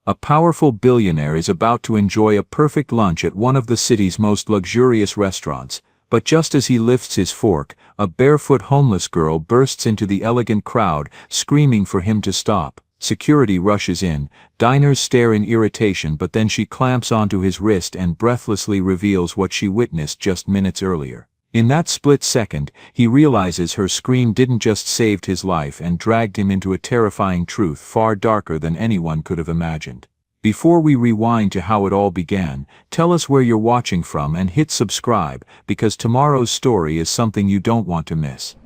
A powerful billionaire is about to enjoy a perfect lunch at one of the city's most luxurious restaurants, but just as he lifts his fork, a barefoot homeless girl bursts into the elegant crowd, screaming for him to stop. Security rushes in, diners stare in irritation, but then she clamps onto his wrist and breathlessly reveals what she witnessed just minutes earlier. In that split second, he realizes her scream didn't just save his life and dragged him into a terrifying truth far darker than anyone could have imagined. Before we rewind to how it all began, tell us where you're watching from and hit subscribe, because tomorrow's story is something you don't want to miss.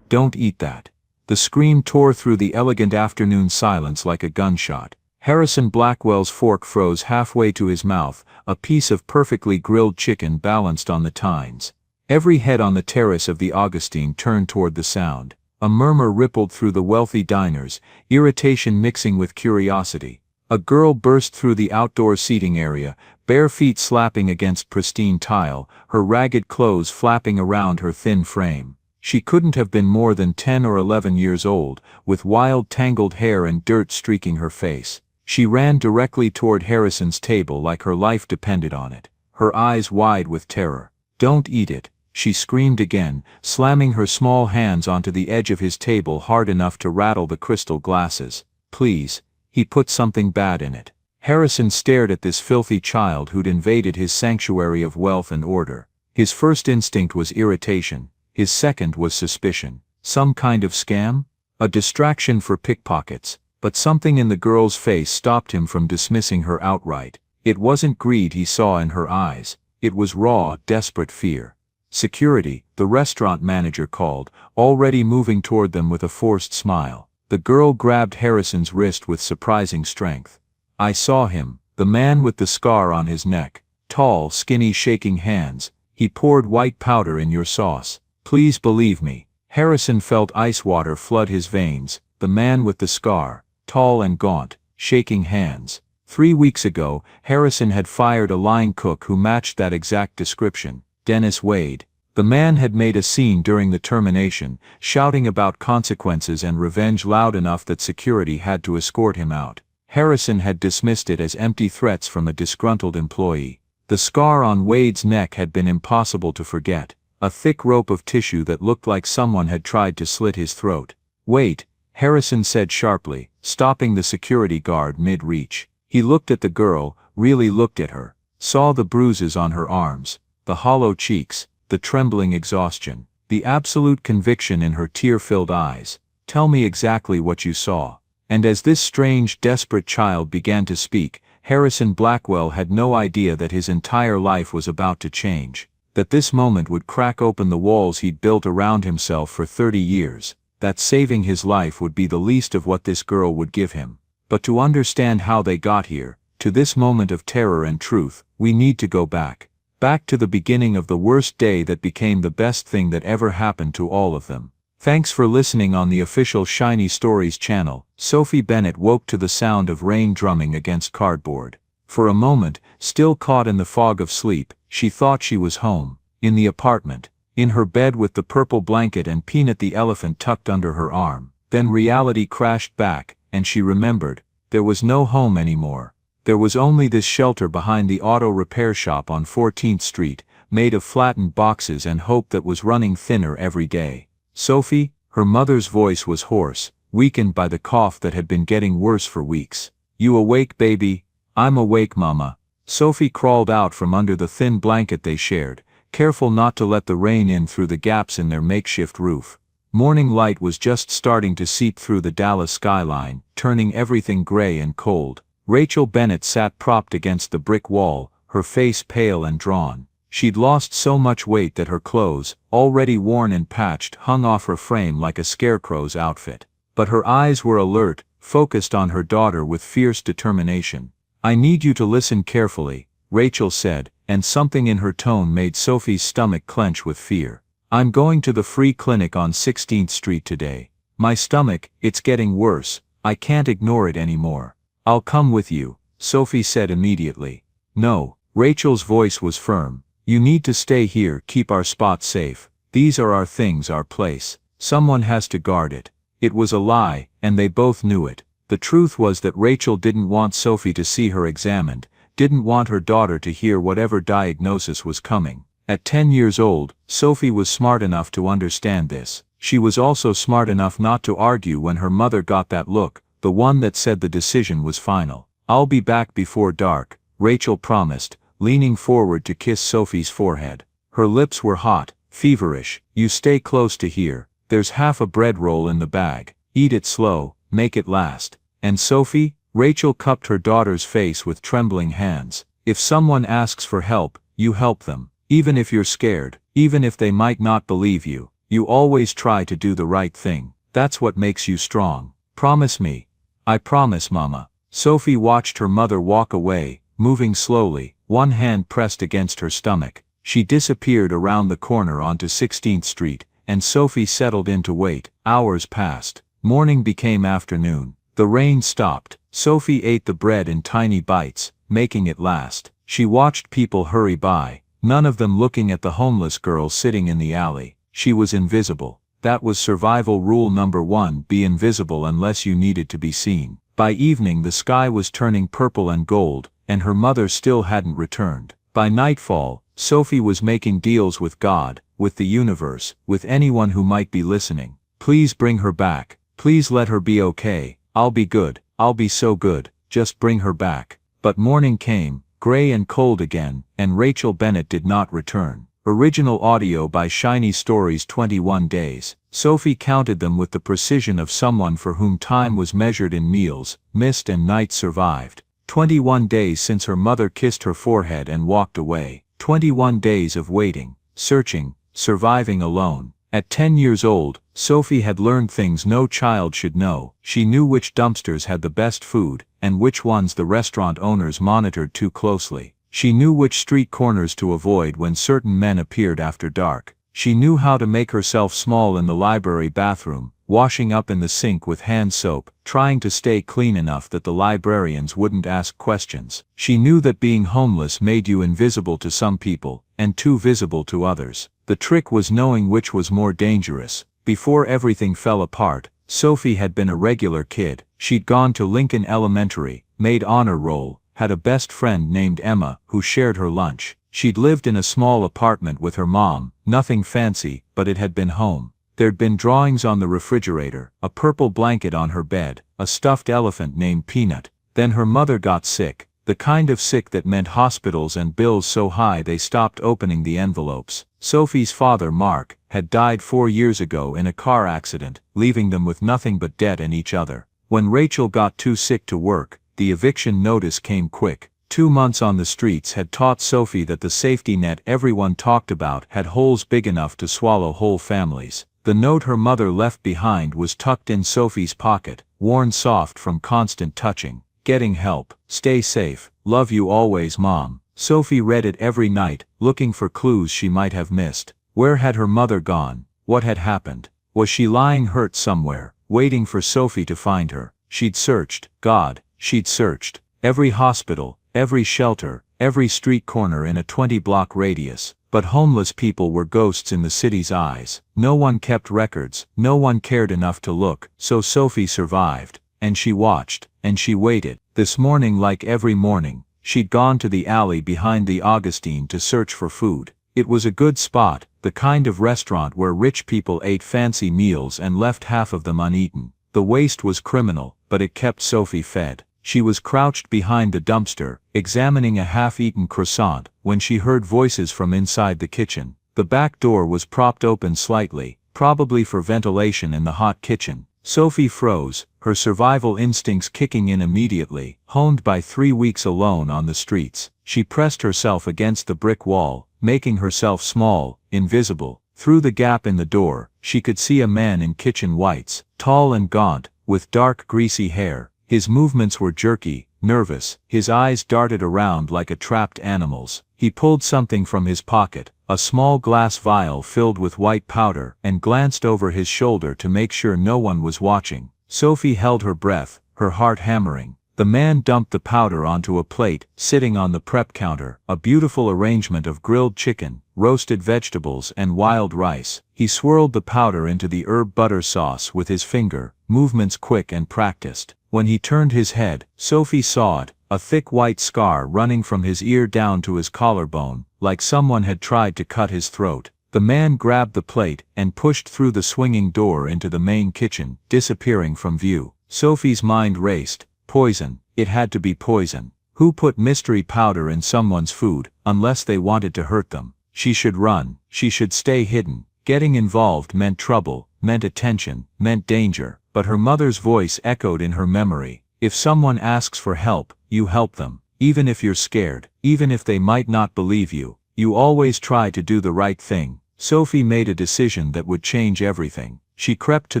Don't eat that. The scream tore through the elegant afternoon silence like a gunshot. Harrison Blackwell's fork froze halfway to his mouth, a piece of perfectly grilled chicken balanced on the tines. Every head on the terrace of the Augustine turned toward the sound. A murmur rippled through the wealthy diners, irritation mixing with curiosity. A girl burst through the outdoor seating area, bare feet slapping against pristine tile, her ragged clothes flapping around her thin frame. She couldn't have been more than 10 or 11 years old, with wild tangled hair and dirt streaking her face. She ran directly toward Harrison's table like her life depended on it, her eyes wide with terror. "Don't eat it," she screamed again, slamming her small hands onto the edge of his table hard enough to rattle the crystal glasses. "Please, he put something bad in it." Harrison stared at this filthy child who'd invaded his sanctuary of wealth and order. His first instinct was irritation, his second was suspicion. Some kind of scam? A distraction for pickpockets? But something in the girl's face stopped him from dismissing her outright. It wasn't greed he saw in her eyes. It was raw, desperate fear. "Security," the restaurant manager called, already moving toward them with a forced smile. The girl grabbed Harrison's wrist with surprising strength. "I saw him, the man with the scar on his neck. Tall, skinny, shaking hands. He poured white powder in your sauce. Please believe me." Harrison felt ice water flood his veins. The man with the scar. Tall and gaunt, shaking hands. 3 weeks ago, Harrison had fired a line cook who matched that exact description, Dennis Wade. The man had made a scene during the termination, shouting about consequences and revenge loud enough that security had to escort him out. Harrison had dismissed it as empty threats from a disgruntled employee. The scar on Wade's neck had been impossible to forget, a thick rope of tissue that looked like someone had tried to slit his throat. "Wait," Harrison said sharply, stopping the security guard mid-reach. He looked at the girl, really looked at her, saw the bruises on her arms, the hollow cheeks, the trembling exhaustion, the absolute conviction in her tear-filled eyes. "Tell me exactly what you saw." And as this strange, desperate child began to speak, Harrison Blackwell had no idea that his entire life was about to change, that this moment would crack open the walls he'd built around himself for 30 years. That saving his life would be the least of what this girl would give him. But to understand how they got here, to this moment of terror and truth, we need to go back. Back to the beginning of the worst day that became the best thing that ever happened to all of them. Thanks for listening on the official Shiny Stories channel. Sophie Bennett woke to the sound of rain drumming against cardboard. For a moment, still caught in the fog of sleep, she thought she was home, in the apartment, in her bed with the purple blanket and Peanut the elephant tucked under her arm. Then reality crashed back, and she remembered, there was no home anymore. There was only this shelter behind the auto repair shop on 14th Street, made of flattened boxes and hope that was running thinner every day. "Sophie," her mother's voice was hoarse, weakened by the cough that had been getting worse for weeks. "You awake, baby?" "I'm awake, Mama." Sophie crawled out from under the thin blanket they shared, careful not to let the rain in through the gaps in their makeshift roof. Morning light was just starting to seep through the Dallas skyline, turning everything gray and cold. Rachel Bennett sat propped against the brick wall, her face pale and drawn. She'd lost so much weight that her clothes, already worn and patched, hung off her frame like a scarecrow's outfit. But her eyes were alert, focused on her daughter with fierce determination. "I need you to listen carefully," Rachel said, and something in her tone made Sophie's stomach clench with fear. "I'm going to the free clinic on 16th Street today. My stomach, it's getting worse. I can't ignore it anymore." "I'll come with you," Sophie said immediately. "No," Rachel's voice was firm. "You need to stay here, keep our spot safe. These are our things, our place. Someone has to guard it." It was a lie, and they both knew it. The truth was that Rachel didn't want Sophie to see her examined, didn't want her daughter to hear whatever diagnosis was coming. At 10 years old, Sophie was smart enough to understand this. She was also smart enough not to argue when her mother got that look, the one that said the decision was final. "I'll be back before dark," Rachel promised, leaning forward to kiss Sophie's forehead. Her lips were hot, feverish. "You stay close to here. There's half a bread roll in the bag. Eat it slow, make it last." "And Sophie?" Rachel cupped her daughter's face with trembling hands. "If someone asks for help, you help them. Even if you're scared, even if they might not believe you, you always try to do the right thing. That's what makes you strong. Promise me." "I promise, Mama." Sophie watched her mother walk away, moving slowly, one hand pressed against her stomach. She disappeared around the corner onto 16th Street, and Sophie settled in to wait. Hours passed. Morning became afternoon. The rain stopped. Sophie ate the bread in tiny bites, making it last. She watched people hurry by, none of them looking at the homeless girl sitting in the alley. She was invisible. That was survival rule number 1: be invisible unless you needed to be seen. By evening the sky was turning purple and gold, and her mother still hadn't returned. By nightfall, Sophie was making deals with God, with the universe, with anyone who might be listening. "Please bring her back. Please let her be okay. I'll be good. I'll be so good. Just bring her back." But morning came, gray and cold again, and Rachel Bennett did not return. Original audio by Shiny Stories. 21 days. Sophie counted them with the precision of someone for whom time was measured in meals, missed and nights survived. 21 days since her mother kissed her forehead and walked away. 21 days of waiting, searching, surviving alone. At 10 years old, Sophie had learned things no child should know. She knew which dumpsters had the best food, and which ones the restaurant owners monitored too closely. She knew which street corners to avoid when certain men appeared after dark. She knew how to make herself small in the library bathroom, washing up in the sink with hand soap, trying to stay clean enough that the librarians wouldn't ask questions. She knew that being homeless made you invisible to some people, and too visible to others. The trick was knowing which was more dangerous. Before everything fell apart, Sophie had been a regular kid. She'd gone to Lincoln Elementary, made honor roll, had a best friend named Emma, who shared her lunch. She'd lived in a small apartment with her mom, nothing fancy, but it had been home. There'd been drawings on the refrigerator, a purple blanket on her bed, a stuffed elephant named Peanut. Then her mother got sick, the kind of sick that meant hospitals and bills so high they stopped opening the envelopes. Sophie's father, Mark, had died 4 years ago in a car accident, leaving them with nothing but debt and each other. When Rachel got too sick to work, the eviction notice came quick. 2 months on the streets had taught Sophie that the safety net everyone talked about had holes big enough to swallow whole families. The note her mother left behind was tucked in Sophie's pocket, worn soft from constant touching. "Getting help. Stay safe. Love you always, Mom." Sophie read it every night, looking for clues she might have missed. Where had her mother gone? What had happened? Was she lying hurt somewhere, waiting for Sophie to find her? She'd searched. God, she'd searched. Every hospital, every shelter, every street corner in a 20-block radius. But homeless people were ghosts in the city's eyes. No one kept records, no one cared enough to look, so Sophie survived. And she watched, and she waited. This morning, like every morning, she'd gone to the alley behind the Augustine to search for food. It was a good spot, the kind of restaurant where rich people ate fancy meals and left half of them uneaten. The waste was criminal, but it kept Sophie fed. She was crouched behind the dumpster, examining a half-eaten croissant, when she heard voices from inside the kitchen. The back door was propped open slightly, probably for ventilation in the hot kitchen. Sophie froze, her survival instincts kicking in immediately, honed by 3 weeks alone on the streets. She pressed herself against the brick wall, making herself small, invisible. Through the gap in the door, she could see a man in kitchen whites, tall and gaunt, with dark greasy hair. His movements were jerky, nervous, his eyes darted around like a trapped animal's. He pulled something from his pocket, a small glass vial filled with white powder, and glanced over his shoulder to make sure no one was watching. Sophie held her breath, her heart hammering. The man dumped the powder onto a plate, sitting on the prep counter, a beautiful arrangement of grilled chicken, roasted vegetables and wild rice. He swirled the powder into the herb butter sauce with his finger, movements quick and practiced. When he turned his head, Sophie saw it, a thick white scar running from his ear down to his collarbone, like someone had tried to cut his throat. The man grabbed the plate and pushed through the swinging door into the main kitchen, disappearing from view. Sophie's mind raced. Poison. It had to be poison. Who put mystery powder in someone's food, unless they wanted to hurt them? She should run. She should stay hidden. Getting involved meant trouble, meant attention, meant danger, but her mother's voice echoed in her memory. If someone asks for help, you help them. Even if you're scared, even if they might not believe you, you always try to do the right thing. Sophie made a decision that would change everything. She crept to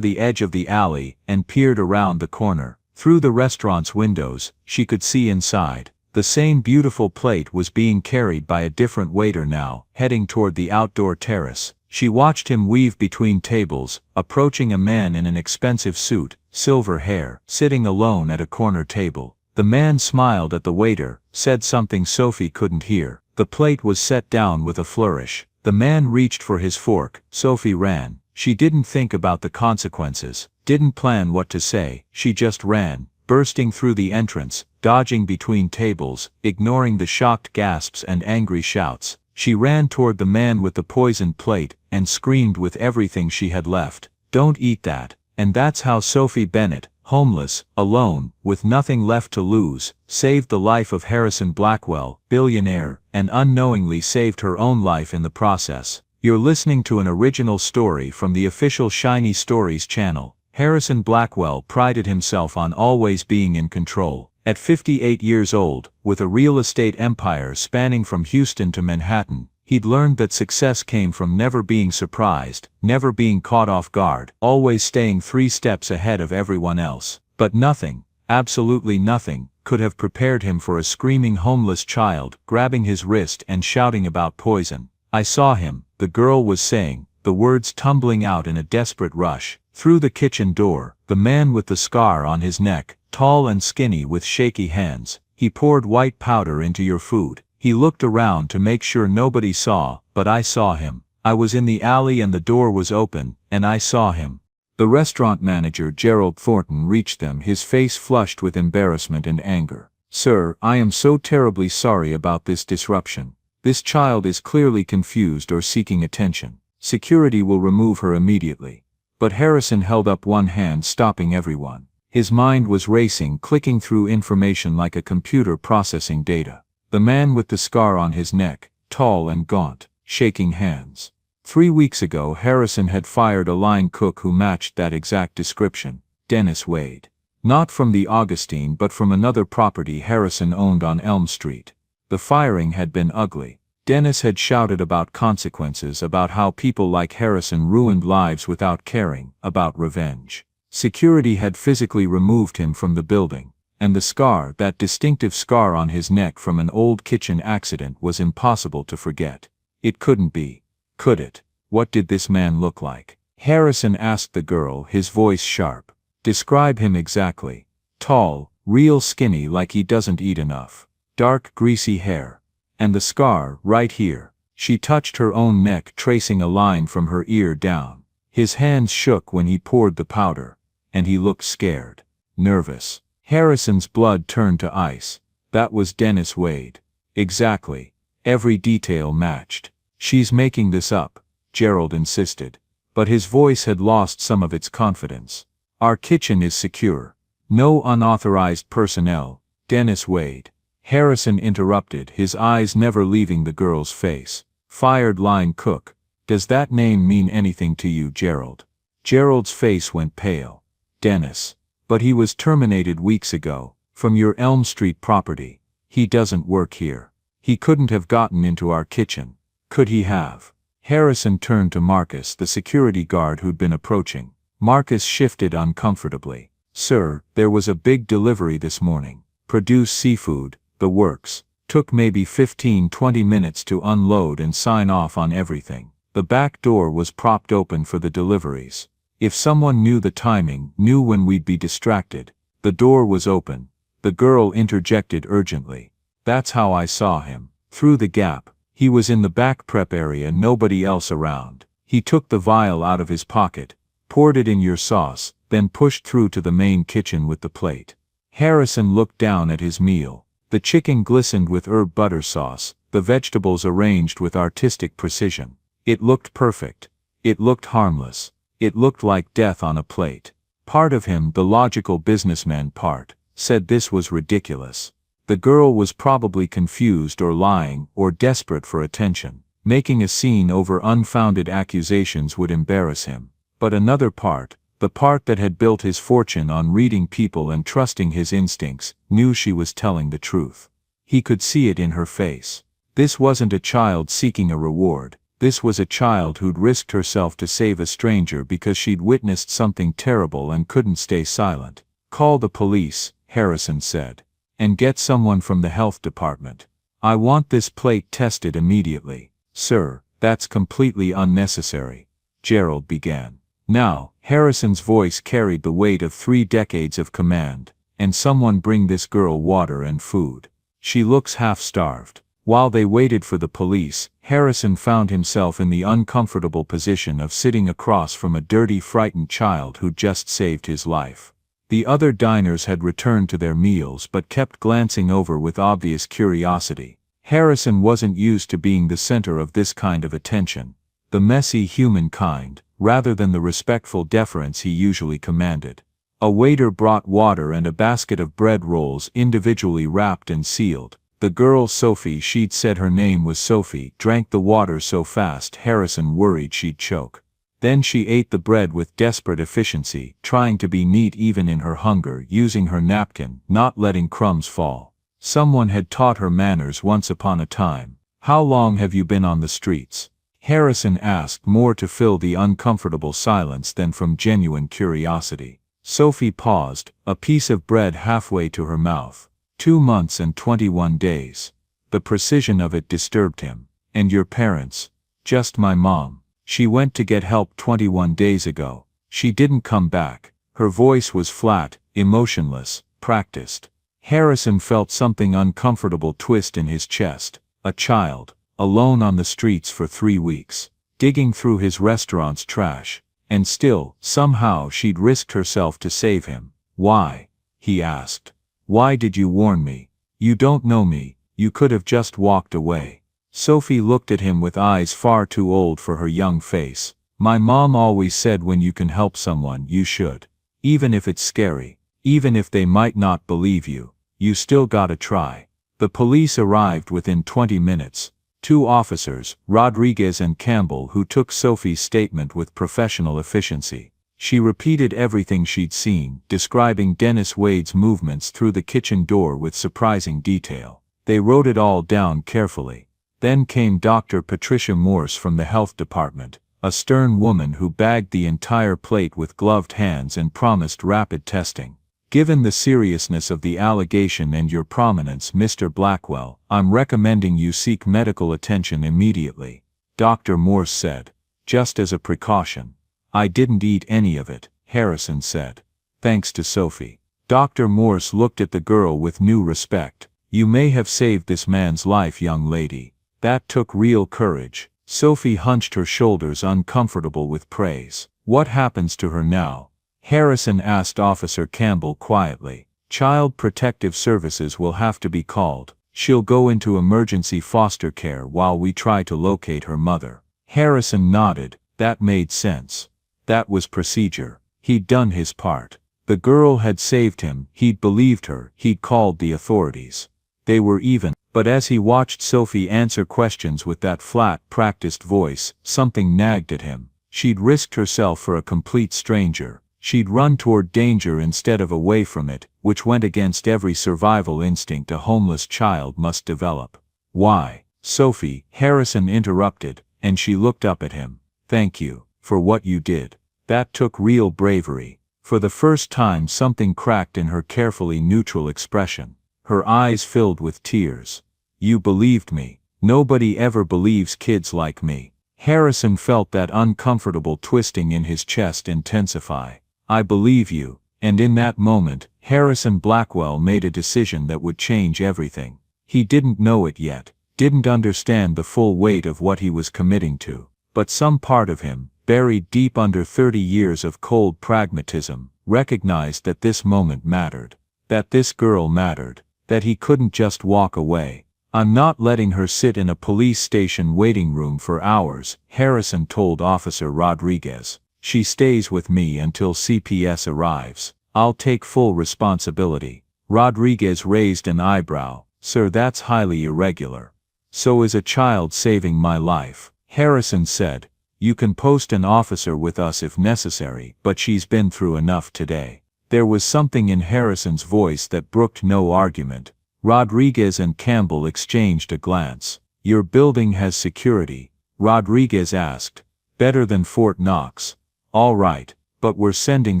the edge of the alley and peered around the corner. Through the restaurant's windows, she could see inside. The same beautiful plate was being carried by a different waiter now, heading toward the outdoor terrace. She watched him weave between tables, approaching a man in an expensive suit, silver hair, sitting alone at a corner table. The man smiled at the waiter, said something Sophie couldn't hear. The plate was set down with a flourish. The man reached for his fork. Sophie ran. She didn't think about the consequences, didn't plan what to say, she just ran, bursting through the entrance, dodging between tables, ignoring the shocked gasps and angry shouts. She ran toward the man with the poisoned plate, and screamed with everything she had left, "Don't eat that." And that's how Sophie Bennett, homeless, alone, with nothing left to lose, saved the life of Harrison Blackwell, billionaire, and unknowingly saved her own life in the process. You're listening to an original story from the official Shiny Stories channel. Harrison Blackwell prided himself on always being in control. At 58 years old, with a real estate empire spanning from Houston to Manhattan, he'd learned that success came from never being surprised, never being caught off guard, always staying 3 steps ahead of everyone else. But nothing, absolutely nothing, could have prepared him for a screaming homeless child grabbing his wrist and shouting about poison. "I saw him," the girl was saying, the words tumbling out in a desperate rush. Through the kitchen door, the man with the scar on his neck, tall and skinny with shaky hands. "He poured white powder into your food." He looked around to make sure nobody saw, but I saw him. I was in the alley and the door was open, and I saw him. The restaurant manager, Gerald Thornton, reached them, his face flushed with embarrassment and anger. "Sir, I am so terribly sorry about this disruption. This child is clearly confused or seeking attention. Security will remove her immediately." But Harrison held up one hand, stopping everyone. His mind was racing, clicking through information like a computer processing data. The man with the scar on his neck, tall and gaunt, shaking hands. 3 weeks ago Harrison had fired a line cook who matched that exact description, Dennis Wade. Not from the Augustine but from another property Harrison owned on Elm Street. The firing had been ugly. Dennis had shouted about consequences, about how people like Harrison ruined lives without caring, about revenge. Security had physically removed him from the building, and the scar, that distinctive scar on his neck from an old kitchen accident, was impossible to forget. It couldn't be. Could it? What did this man look like? Harrison asked the girl, his voice sharp. "Describe him exactly." "Tall, real skinny, like he doesn't eat enough. Dark, greasy hair. And the scar, right here." She touched her own neck, tracing a line from her ear down. His hands shook when he poured the powder, and he looked scared, nervous. Harrison's blood turned to ice. That was Dennis Wade. Exactly. Every detail matched. "She's making this up," Gerald insisted. But his voice had lost some of its confidence. "Our kitchen is secure. No unauthorized personnel." "Dennis Wade." Harrison interrupted, his eyes never leaving the girl's face. "Fired line cook. Does that name mean anything to you, Gerald?" Gerald's face went pale. "Dennis. But he was terminated weeks ago, from your Elm Street property. He doesn't work here. He couldn't have gotten into our kitchen. Could he have?" Harrison turned to Marcus, the security guard who'd been approaching. Marcus shifted uncomfortably. "Sir, there was a big delivery this morning. Produce seafood, the works. Took maybe 15-20 minutes to unload and sign off on everything. The back door was propped open for the deliveries. If someone knew the timing, knew when we'd be distracted. The door was open." The girl interjected urgently. "That's how I saw him. Through the gap. He was in the back prep area, nobody else around. He took the vial out of his pocket, poured it in your sauce, then pushed through to the main kitchen with the plate. Harrison looked down at his meal. The chicken glistened with herb butter sauce, the vegetables arranged with artistic precision. It looked perfect. It looked harmless. It looked like death on a plate. Part of him, the logical businessman part, said this was ridiculous. The girl was probably confused or lying or desperate for attention. Making a scene over unfounded accusations would embarrass him. But another part, the part that had built his fortune on reading people and trusting his instincts, knew she was telling the truth. He could see it in her face. This wasn't a child seeking a reward. This was a child who'd risked herself to save a stranger because she'd witnessed something terrible and couldn't stay silent. "Call the police," Harrison said. "And get someone from the health department. I want this plate tested immediately." "Sir, that's completely unnecessary," Gerald began. Now, Harrison's voice carried the weight of 3 decades of command. "And someone bring this girl water and food. She looks half-starved." While they waited for the police, Harrison found himself in the uncomfortable position of sitting across from a dirty, frightened child who'd just saved his life. The other diners had returned to their meals but kept glancing over with obvious curiosity. Harrison wasn't used to being the center of this kind of attention. The messy human kind, rather than the respectful deference he usually commanded. A waiter brought water and a basket of bread rolls individually wrapped and sealed. The girl Sophie, she'd said her name was Sophie, drank the water so fast Harrison worried she'd choke. Then she ate the bread with desperate efficiency, trying to be neat even in her hunger, using her napkin, not letting crumbs fall. Someone had taught her manners once upon a time. "How long have you been on the streets?" Harrison asked, more to fill the uncomfortable silence than from genuine curiosity. Sophie paused, a piece of bread halfway to her mouth. 2 months and 21 days. The precision of it disturbed him. "And your parents?" "Just my mom. She went to get help 21 days ago. She didn't come back." Her voice was flat, emotionless, practiced. Harrison felt something uncomfortable twist in his chest. A child, alone on the streets for 3 weeks, digging through his restaurant's trash. And still, somehow she'd risked herself to save him. "Why?" he asked. "Why did you warn me? You don't know me, you could have just walked away." Sophie looked at him with eyes far too old for her young face. "My mom always said when you can help someone you should. Even if it's scary. Even if they might not believe you. You still gotta try." The police arrived within 20 minutes. 2 officers, Rodriguez and Campbell, who took Sophie's statement with professional efficiency. She repeated everything she'd seen, describing Dennis Wade's movements through the kitchen door with surprising detail. They wrote it all down carefully. Then came Dr. Patricia Morse from the health department, a stern woman who bagged the entire plate with gloved hands and promised rapid testing. "Given the seriousness of the allegation and your prominence, Mr. Blackwell, I'm recommending you seek medical attention immediately," Dr. Morse said. "Just as a precaution." "I didn't eat any of it," Harrison said. "Thanks to Sophie." Dr. Morse looked at the girl with new respect. "You may have saved this man's life, young lady. That took real courage." Sophie hunched her shoulders, uncomfortable with praise. "What happens to her now?" Harrison asked Officer Campbell quietly. "Child Protective Services will have to be called. She'll go into emergency foster care while we try to locate her mother." Harrison nodded. That made sense. That was procedure. He'd done his part. The girl had saved him, he'd believed her, he'd called the authorities. They were even. But as he watched Sophie answer questions with that flat, practiced voice, something nagged at him. She'd risked herself for a complete stranger. She'd run toward danger instead of away from it, which went against every survival instinct a homeless child must develop. "Why, Sophie," Harrison interrupted, and she looked up at him. "Thank you, for what you did. That took real bravery." For the first time something cracked in her carefully neutral expression. Her eyes filled with tears. "You believed me. Nobody ever believes kids like me." Harrison felt that uncomfortable twisting in his chest intensify. "I believe you." And in that moment, Harrison Blackwell made a decision that would change everything. He didn't know it yet, didn't understand the full weight of what he was committing to. But some part of him, buried deep under 30 years of cold pragmatism, recognized that this moment mattered. that this girl mattered, that he couldn't just walk away. "I'm not letting her sit in a police station waiting room for hours," Harrison told Officer Rodriguez. "She stays with me until CPS arrives. I'll take full responsibility." Rodriguez raised an eyebrow. "Sir, that's highly irregular." "So is a child saving my life," Harrison said. "You can post an officer with us if necessary, but she's been through enough today." There was something in Harrison's voice that brooked no argument. Rodriguez and Campbell exchanged a glance. "Your building has security?" Rodriguez asked. "Better than Fort Knox." "All right, but we're sending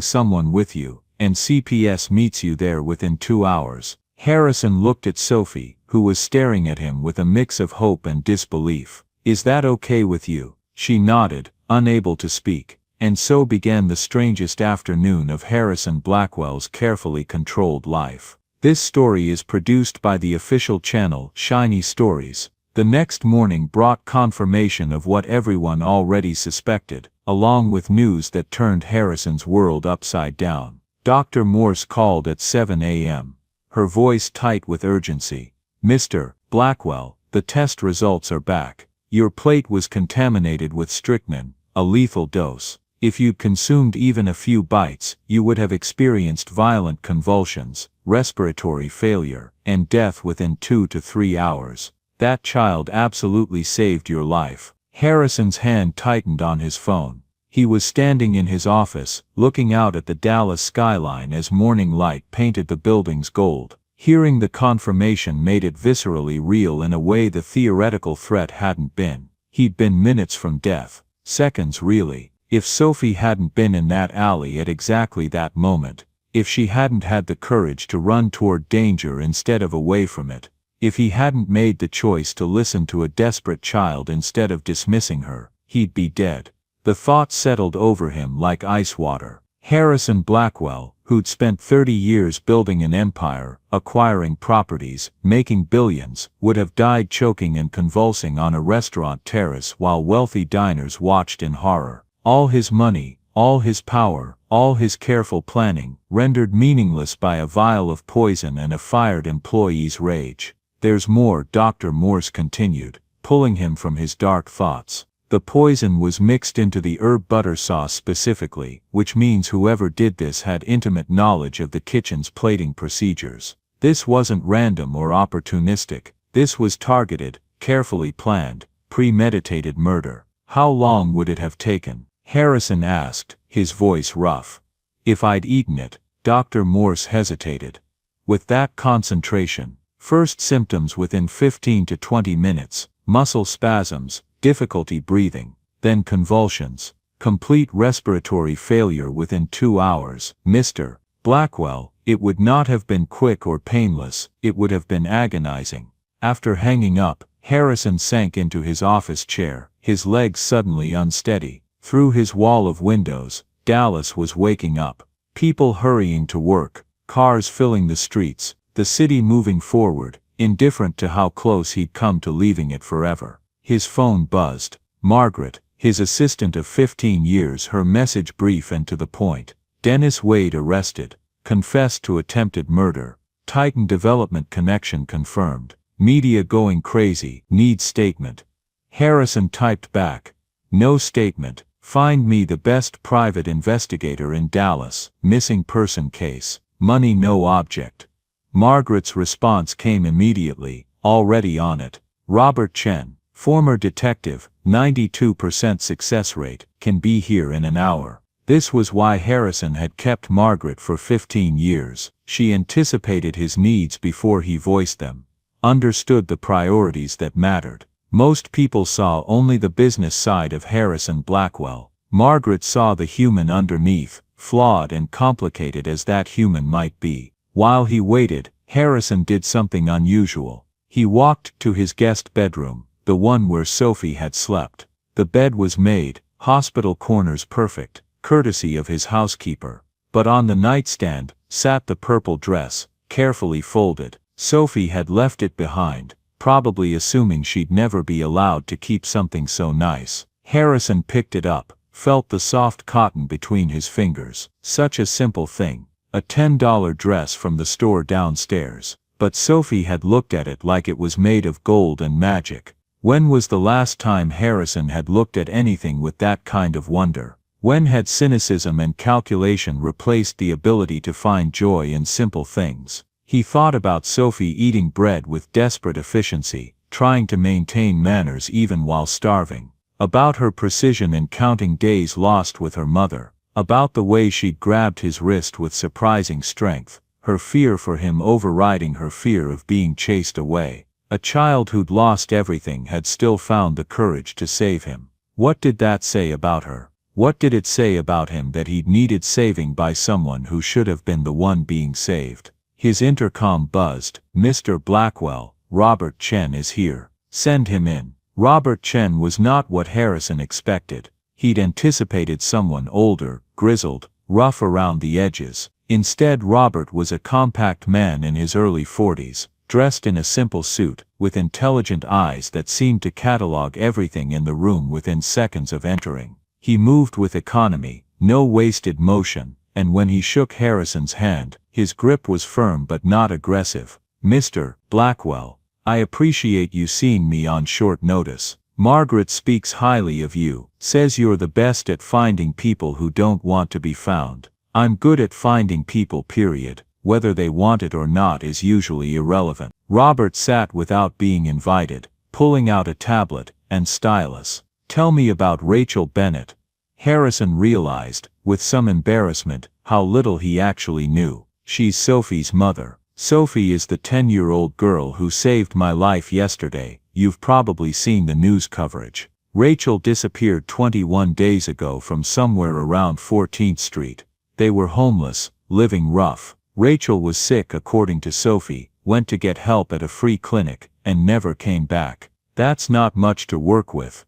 someone with you, and CPS meets you there within 2 hours. Harrison looked at Sophie, who was staring at him with a mix of hope and disbelief. "Is that okay with you?" She nodded, unable to speak. And so began the strangest afternoon of Harrison Blackwell's carefully controlled life. This story is produced by the official channel Shiny Stories. The next morning brought confirmation of what everyone already suspected, along with news that turned Harrison's world upside down. Dr. Morse called at 7 a.m., her voice tight with urgency. "Mr. Blackwell, the test results are back. Your plate was contaminated with strychnine, a lethal dose. If you'd consumed even a few bites, you would have experienced violent convulsions, respiratory failure, and death within 2 to 3 hours. That child absolutely saved your life." Harrison's hand tightened on his phone. He was standing in his office, looking out at the Dallas skyline as morning light painted the buildings gold. Hearing the confirmation made it viscerally real in a way the theoretical threat hadn't been. He'd been minutes from death. Seconds really. If Sophie hadn't been in that alley at exactly that moment, if she hadn't had the courage to run toward danger instead of away from it, if he hadn't made the choice to listen to a desperate child instead of dismissing her, he'd be dead. The thought settled over him like ice water. Harrison Blackwell, who'd spent 30 years building an empire, acquiring properties, making billions, would have died choking and convulsing on a restaurant terrace while wealthy diners watched in horror. All his money, all his power, all his careful planning, rendered meaningless by a vial of poison and a fired employee's rage. "There's more," Dr. Morse continued, pulling him from his dark thoughts. "The poison was mixed into the herb butter sauce specifically, which means whoever did this had intimate knowledge of the kitchen's plating procedures. This wasn't random or opportunistic. This was targeted, carefully planned, premeditated murder." "How long would it have taken?" Harrison asked, his voice rough. "If I'd eaten it." Dr. Morse hesitated. "With that concentration, first symptoms within 15 to 20 minutes, muscle spasms, difficulty breathing, then convulsions, complete respiratory failure within 2 hours. Mr. Blackwell, it would not have been quick or painless, it would have been agonizing." After hanging up, Harrison sank into his office chair, his legs suddenly unsteady. Through his wall of windows, Dallas was waking up. People hurrying to work, cars filling the streets, the city moving forward, indifferent to how close he'd come to leaving it forever. His phone buzzed. Margaret, his assistant of 15 years, her message brief and to the point. "Dennis Wade arrested. Confessed to attempted murder. Titan Development connection confirmed. Media going crazy. Need statement." Harrison typed back. "No statement. Find me the best private investigator in Dallas. Missing person case. Money no object." Margaret's response came immediately, already on it. "Robert Chen, former detective, 92% success rate, can be here in an hour." This was why Harrison had kept Margaret for 15 years. She anticipated his needs before he voiced them. Understood the priorities that mattered. Most people saw only the business side of Harrison Blackwell. Margaret saw the human underneath, flawed and complicated as that human might be. While he waited, Harrison did something unusual. He walked to his guest bedroom, the one where Sophie had slept. The bed was made, hospital corners perfect, courtesy of his housekeeper. But on the nightstand sat the purple dress, carefully folded. Sophie had left it behind, probably assuming she'd never be allowed to keep something so nice. Harrison picked it up, felt the soft cotton between his fingers. Such a simple thing. a $10 dress from the store downstairs. But Sophie had looked at it like it was made of gold and magic. When was the last time Harrison had looked at anything with that kind of wonder? When had cynicism and calculation replaced the ability to find joy in simple things? He thought about Sophie eating bread with desperate efficiency, trying to maintain manners even while starving. About her precision in counting days lost with her mother. About the way she'd grabbed his wrist with surprising strength, her fear for him overriding her fear of being chased away. A child who'd lost everything had still found the courage to save him. What did that say about her? What did it say about him that he'd needed saving by someone who should have been the one being saved? His intercom buzzed. "Mr. Blackwell, Robert Chen is here. Send him in." Robert Chen was not what Harrison expected. He'd anticipated someone older, grizzled, rough around the edges. Instead, Robert was a compact man in his early 40s, dressed in a simple suit, with intelligent eyes that seemed to catalog everything in the room within seconds of entering. He moved with economy, no wasted motion, and when he shook Harrison's hand, his grip was firm but not aggressive. "Mr. Blackwell, I appreciate you seeing me on short notice. Margaret speaks highly of you, says you're the best at finding people who don't want to be found. I'm good at finding people, period. Whether they want it or not is usually irrelevant." Robert sat without being invited, pulling out a tablet and stylus. "Tell me about Rachel Bennett." Harrison realized, with some embarrassment, how little he actually knew. "She's Sophie's mother. Sophie is the 10-year-old girl who saved my life yesterday. You've probably seen the news coverage. Rachel disappeared 21 days ago from somewhere around 14th Street. They were homeless, living rough. Rachel was sick according to Sophie, went to get help at a free clinic, and never came back. That's not much to work with."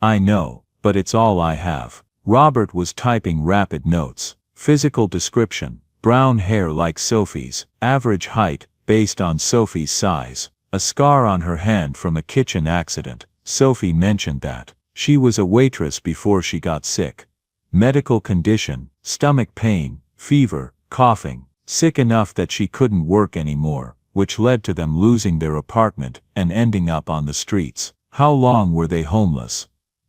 "I know, but it's all I have." Robert was typing rapid notes. Physical description: brown hair like Sophie's, average height, based on Sophie's size, a scar on her hand from a kitchen accident. Sophie mentioned that. She was a waitress before she got sick. Medical condition: stomach pain, fever, coughing, sick enough that she couldn't work anymore, which led to them losing their apartment and ending up on the streets. How long were they homeless?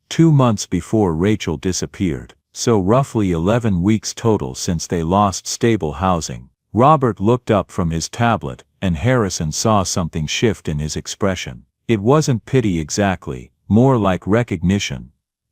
2 months before Rachel disappeared, so roughly 11 weeks total since they lost stable housing. Robert looked up from his tablet, and Harrison saw something shift in his expression. It wasn't pity exactly, more like recognition.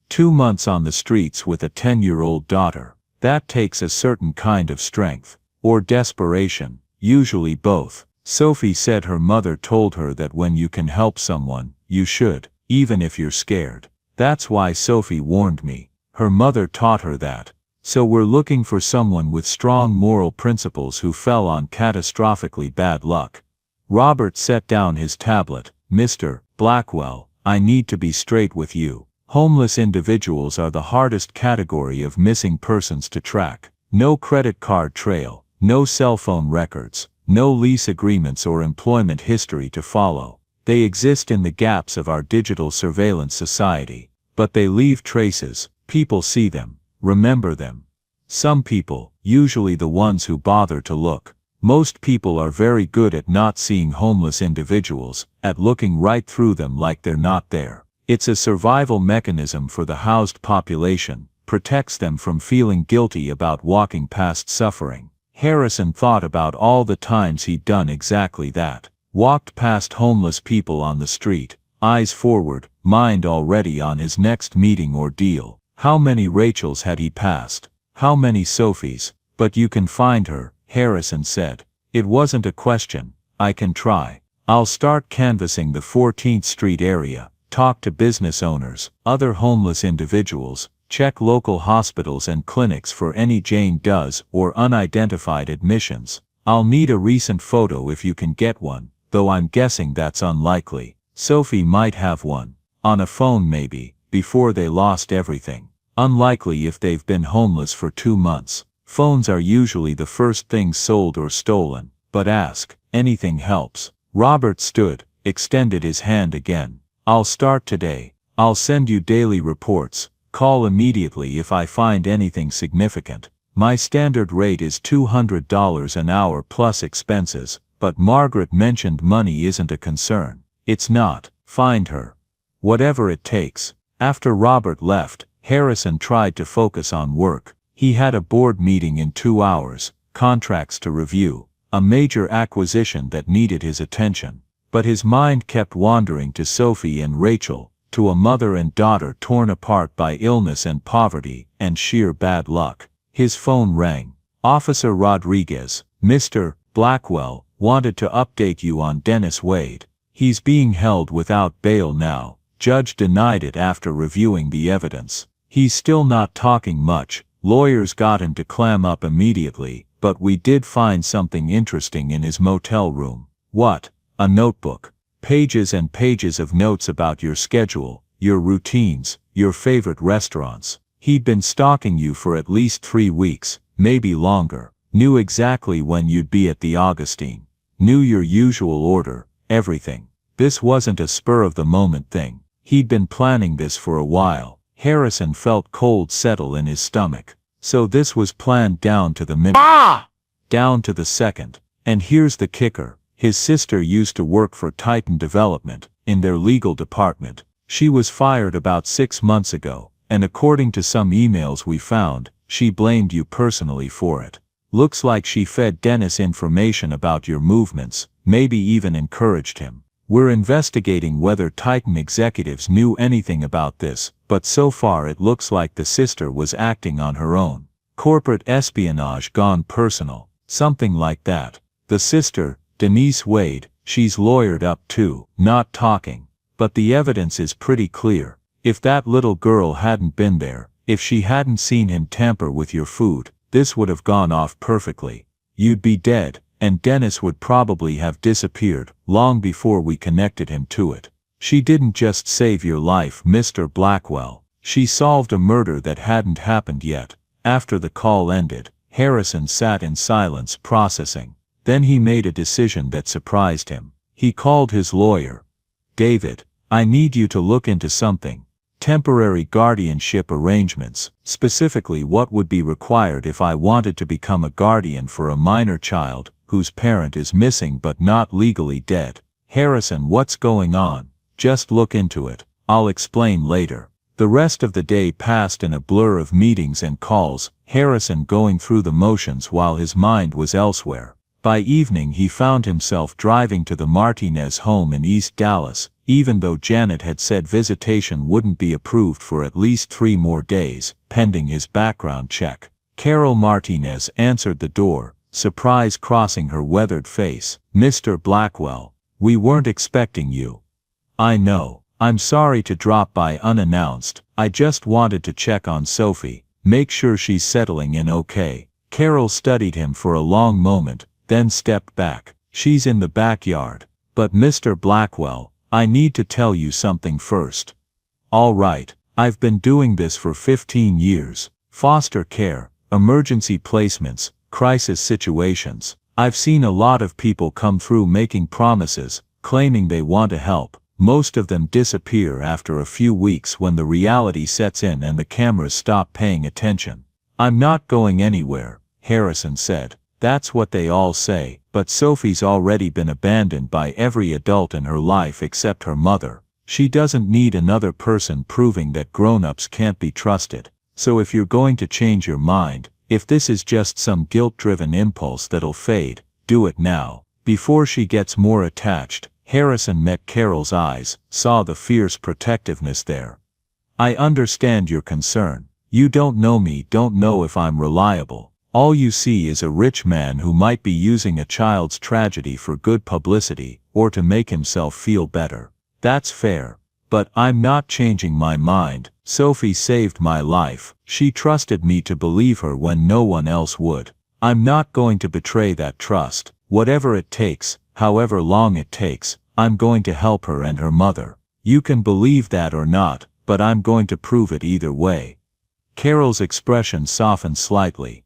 2 months on the streets with a 10-year-old daughter. That takes a certain kind of strength. Or desperation, usually both. Sophie said her mother told her that when you can help someone, you should, even if you're scared. That's why Sophie warned me. Her mother taught her that. So we're looking for someone with strong moral principles who fell on catastrophically bad luck. Robert set down his tablet. "Mr. Blackwell, I need to be straight with you. Homeless individuals are the hardest category of missing persons to track. No credit card trail, no cell phone records, no lease agreements or employment history to follow. They exist in the gaps of our digital surveillance society, but they leave traces. People see them, remember them. Some people, usually the ones who bother to look. Most people are very good at not seeing homeless individuals, at looking right through them like they're not there. It's a survival mechanism for the housed population, protects them from feeling guilty about walking past suffering." Harrison thought about all the times he'd done exactly that. Walked past homeless people on the street, eyes forward, mind already on his next meeting or deal. How many Rachels had he passed? How many Sophies? "But you can find her," Harrison said. It wasn't a question. "I can try. I'll start canvassing the 14th Street area, talk to business owners, other homeless individuals, check local hospitals and clinics for any Jane Does or unidentified admissions. I'll need a recent photo if you can get one, though I'm guessing that's unlikely. Sophie might have one. On a phone maybe, before they lost everything. Unlikely if they've been homeless for 2 months. Phones are usually the first things sold or stolen, but ask, anything helps." Robert stood, extended his hand again. "I'll start today. I'll send you daily reports. Call immediately if I find anything significant. My standard rate is $200 an hour plus expenses, but Margaret mentioned money isn't a concern. It's not. Find her. Whatever it takes. After Robert left, Harrison tried to focus on work. He had a board meeting in 2 hours, contracts to review, a major acquisition that needed his attention. But his mind kept wandering to Sophie and Rachel, to a mother and daughter torn apart by illness and poverty and sheer bad luck. His phone rang. Officer Rodriguez, Mr. Blackwell, wanted to update you on Dennis Wade. He's being held without bail now. Judge denied it after reviewing the evidence. He's still not talking much. Lawyers got him to clam up immediately, but we did find something interesting in his motel room. What? A notebook. Pages and pages of notes about your schedule, your routines, your favorite restaurants. He'd been stalking you for at least 3 weeks, maybe longer. Knew exactly when you'd be at the Augustine. Knew your usual order, everything. This wasn't a spur-of-the-moment thing. He'd been planning this for a while. Harrison felt cold settle in his stomach. So this was planned down to the minute. Down to the second. And here's the kicker. His sister used to work for Titan Development, in their legal department. She was fired about 6 months ago, and according to some emails we found, she blamed you personally for it. Looks like she fed Dennis information about your movements, maybe even encouraged him. We're investigating whether Titan executives knew anything about this, but so far it looks like the sister was acting on her own. Corporate espionage gone personal, something like that. The sister, Denise Wade, she's lawyered up too, not talking. But the evidence is pretty clear. If that little girl hadn't been there, if she hadn't seen him tamper with your food, this would have gone off perfectly. You'd be dead, and Dennis would probably have disappeared long before we connected him to it. She didn't just save your life, Mr. Blackwell. She solved a murder that hadn't happened yet. After the call ended, Harrison sat in silence processing. Then he made a decision that surprised him. He called his lawyer. David, I need you to look into something. Temporary guardianship arrangements, specifically what would be required if I wanted to become a guardian for a minor child whose parent is missing but not legally dead. Harrison, what's going on? Just look into it. I'll explain later. The rest of the day passed in a blur of meetings and calls, Harrison going through the motions while his mind was elsewhere. By evening he found himself driving to the Martinez home in East Dallas, even though Janet had said visitation wouldn't be approved for at least 3 more days, pending his background check. Carol Martinez answered the door, surprise crossing her weathered face. Mr. Blackwell, we weren't expecting you. I know. I'm sorry to drop by unannounced. I just wanted to check on Sophie, make sure she's settling in okay. Carol studied him for a long moment, then stepped back. She's in the backyard. But Mr. Blackwell, I need to tell you something first. All right, I've been doing this for 15 years. Foster care, emergency placements, crisis situations. I've seen a lot of people come through making promises, claiming they want to help. Most of them disappear after a few weeks when the reality sets in and the cameras stop paying attention. I'm not going anywhere, Harrison said. That's what they all say, but Sophie's already been abandoned by every adult in her life except her mother. She doesn't need another person proving that grown-ups can't be trusted. So if you're going to change your mind, if this is just some guilt-driven impulse that'll fade, do it now. Before she gets more attached. Harrison met Carol's eyes, saw the fierce protectiveness there. I understand your concern. You don't know me, don't know if I'm reliable. All you see is a rich man who might be using a child's tragedy for good publicity, or to make himself feel better. That's fair. But I'm not changing my mind. Sophie saved my life. She trusted me to believe her when no one else would. I'm not going to betray that trust. Whatever it takes, however long it takes, I'm going to help her and her mother. You can believe that or not, but I'm going to prove it either way. Carol's expression softened slightly.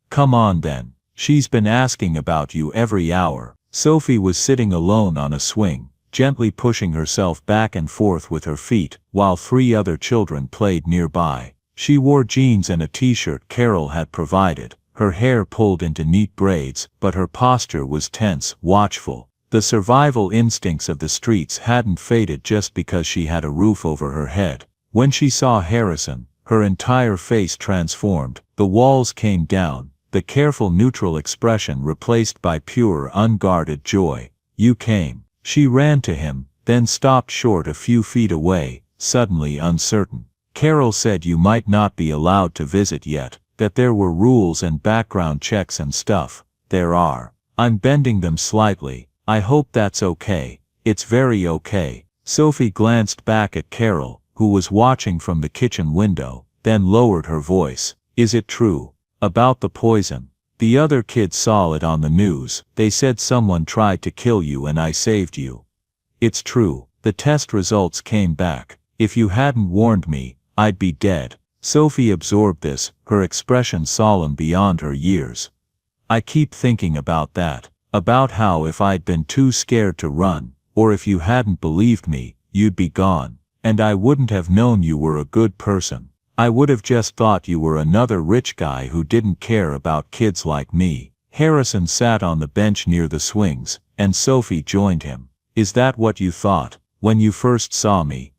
Come on then. She's been asking about you every hour. Sophie was sitting alone on a swing, gently pushing herself back and forth with her feet, while 3 other children played nearby. She wore jeans and a t-shirt Carol had provided, her hair pulled into neat braids, but her posture was tense, watchful. The survival instincts of the streets hadn't faded just because she had a roof over her head. When she saw Harrison, her entire face transformed. The walls came down, the careful neutral expression replaced by pure, unguarded joy. "You came." She ran to him, then stopped short a few feet away, suddenly uncertain. "Carol said you might not be allowed to visit yet, that there were rules and background checks and stuff." "There are. I'm bending them slightly. I hope that's okay." "It's very okay." Sophie glanced back at Carol, who was watching from the kitchen window, then lowered her voice. "Is it true? About the poison? The other kids saw it on the news. They said someone tried to kill you and I saved you." "It's true. The test results came back. If you hadn't warned me, I'd be dead." Sophie absorbed this, her expression solemn beyond her years. "I keep thinking about that. About how if I'd been too scared to run, or if you hadn't believed me, you'd be gone. And I wouldn't have known you were a good person. I would have just thought you were another rich guy who didn't care about kids like me." Harrison sat on the bench near the swings, and Sophie joined him. "Is that what you thought, when you first saw me?"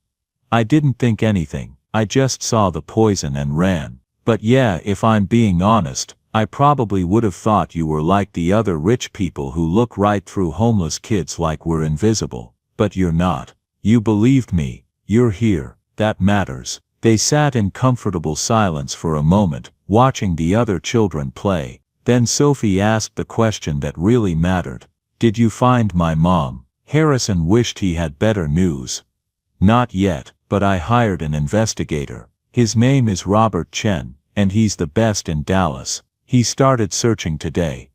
"I didn't think anything. I just saw the poison and ran. But yeah, if I'm being honest, I probably would have thought you were like the other rich people who look right through homeless kids like we're invisible. But you're not. You believed me. You're here. That matters." They sat in comfortable silence for a moment, watching the other children play. Then Sophie asked the question that really mattered. "Did you find my mom?" Harrison wished he had better news. "Not yet, but I hired an investigator. His name is Robert Chen, and he's the best in Dallas. He started searching today."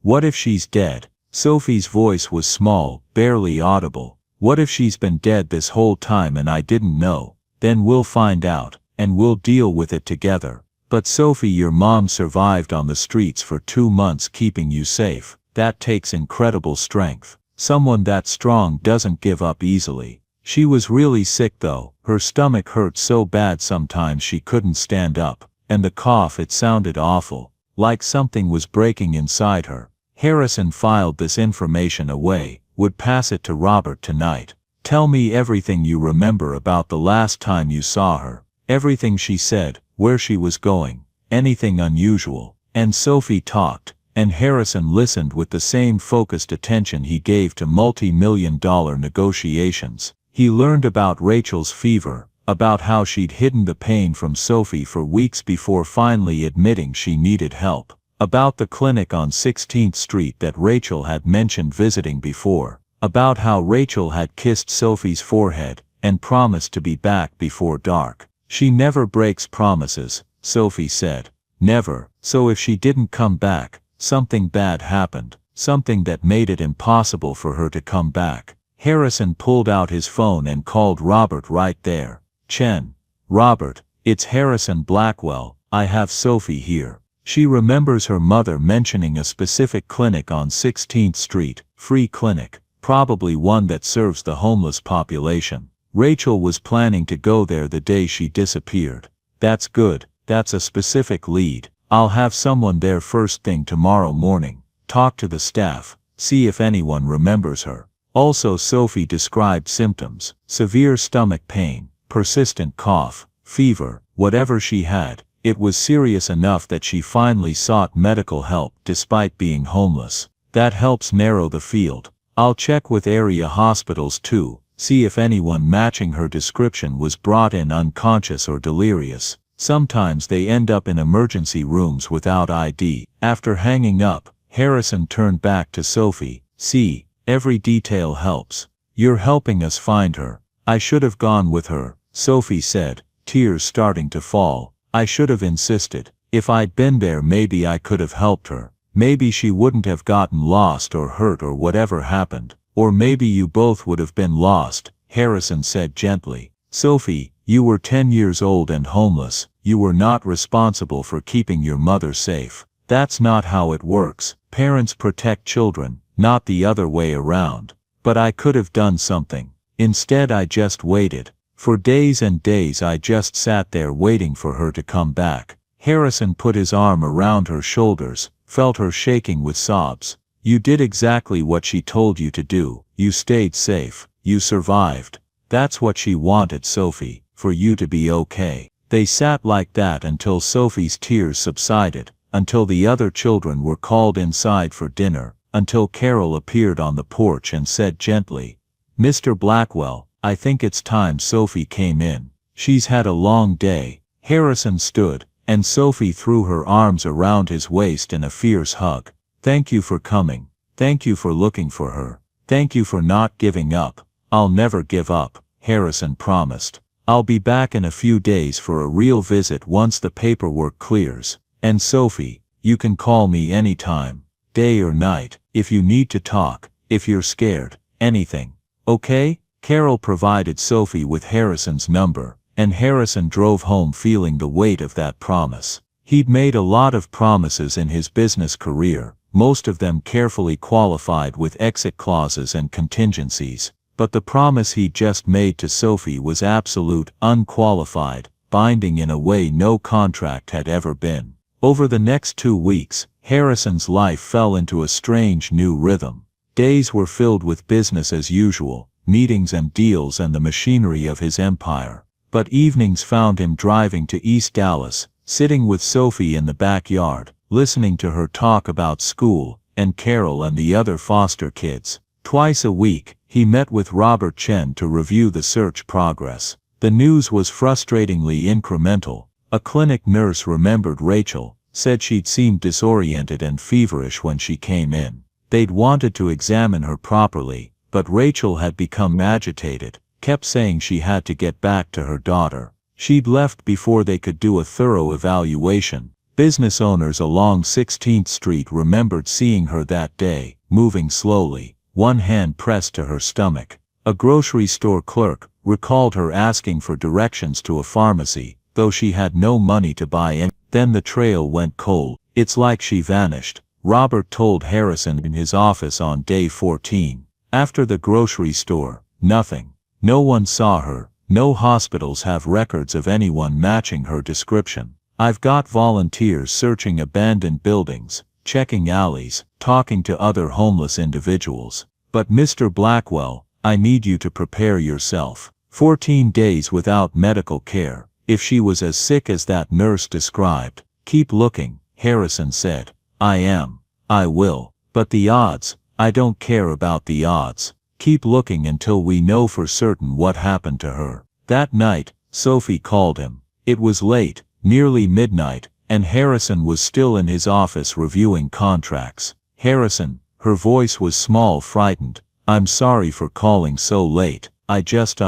"What if she's dead?" Sophie's voice was small, barely audible. "What if she's been dead this whole time and I didn't know? Then we'll find out, and we'll deal with it together." "But Sophie, your mom survived on the streets for 2 months keeping you safe. That takes incredible strength. Someone that strong doesn't give up easily." She was really sick though. Her stomach hurt so bad sometimes she couldn't stand up, and the cough, it sounded awful, like something was breaking inside her. Harrison filed this information away, would pass it to Robert tonight. "Tell me everything you remember about the last time you saw her. Everything she said, where she was going, anything unusual." And Sophie talked, and Harrison listened with the same focused attention he gave to multi-million-dollar negotiations. He learned about Rachel's fever, about how she'd hidden the pain from Sophie for weeks before finally admitting she needed help, about the clinic on 16th Street that Rachel had mentioned visiting before, about how Rachel had kissed Sophie's forehead and promised to be back before dark. "She never breaks promises," Sophie said. "Never." So if she didn't come back, something bad happened, something that made it impossible for her to come back. Harrison pulled out his phone and called Robert right there. "Chen." "Robert, it's Harrison Blackwell. I have Sophie here. She remembers her mother mentioning a specific clinic on 16th Street, free clinic, probably one that serves the homeless population. Rachel was planning to go there the day she disappeared." "That's good. That's a specific lead. I'll have someone there first thing tomorrow morning. Talk to the staff, see if anyone remembers her." Also, Sophie described symptoms: severe stomach pain, persistent cough, fever. Whatever she had, it was serious enough that she finally sought medical help despite being homeless. That helps narrow the field. I'll check with area hospitals too, see if anyone matching her description was brought in unconscious or delirious. Sometimes they end up in emergency rooms without ID. After hanging up, Harrison turned back to Sophie. "See, every detail helps. You're helping us find her." "I should have gone with her," Sophie said, tears starting to fall. "I should have insisted. If I'd been there, maybe I could have helped her. Maybe she wouldn't have gotten lost or hurt or whatever happened. Or maybe you both would have been lost," Harrison said gently. "Sophie, you were 10 years old and homeless. You were not responsible for keeping your mother safe. That's not how it works. Parents protect children, not the other way around. But I could have done something. Instead, I just waited. For days and days I just sat there waiting for her to come back." Harrison put his arm around her shoulders, felt her shaking with sobs. You did exactly what she told you to do. You stayed safe. You survived. That's what she wanted, Sophie, for you to be okay. They sat like that until Sophie's tears subsided, until the other children were called inside for dinner, until Carol appeared on the porch and said gently, "Mr. Blackwell, I think it's time." Sophie came in. "She's had a long day." Harrison stood, and Sophie threw her arms around his waist in a fierce hug. "Thank you for coming. Thank you for looking for her. Thank you for not giving up." "I'll never give up," Harrison promised. "I'll be back in a few days for a real visit once the paperwork clears. And Sophie, you can call me anytime, day or night, if you need to talk, if you're scared, anything. Okay?" Carol provided Sophie with Harrison's number, and Harrison drove home feeling the weight of that promise. He'd made a lot of promises in his business career, most of them carefully qualified with exit clauses and contingencies, but the promise he just made to Sophie was absolute, unqualified, binding in a way no contract had ever been. Over the next 2 weeks, Harrison's life fell into a strange new rhythm. Days were filled with business as usual, meetings and deals and the machinery of his empire. But evenings found him driving to East Dallas, sitting with Sophie in the backyard, listening to her talk about school, and Carol and the other foster kids. Twice a week, he met with Robert Chen to review the search progress. The news was frustratingly incremental. A clinic nurse remembered Rachel, said she'd seemed disoriented and feverish when she came in. They'd wanted to examine her properly, but Rachel had become agitated, kept saying she had to get back to her daughter. She'd left before they could do a thorough evaluation. Business owners along 16th Street remembered seeing her that day, moving slowly, one hand pressed to her stomach. A grocery store clerk recalled her asking for directions to a pharmacy, though she had no money to buy any. Then the trail went cold. "It's like she vanished," Robert told Harrison in his office on day 14. After the grocery store, nothing. No one saw her. No hospitals have records of anyone matching her description. "I've got volunteers searching abandoned buildings, checking alleys, talking to other homeless individuals. But Mr. Blackwell, I need you to prepare yourself. 14 days without medical care. If she was as sick as that nurse described." "Keep looking," Harrison said. "I am. I will. But the odds, I don't care about the odds. Keep looking until we know for certain what happened to her." That night, Sophie called him. It was late, nearly midnight, and Harrison was still in his office reviewing contracts. "Harrison," her voice was small, frightened, "I'm sorry for calling so late. I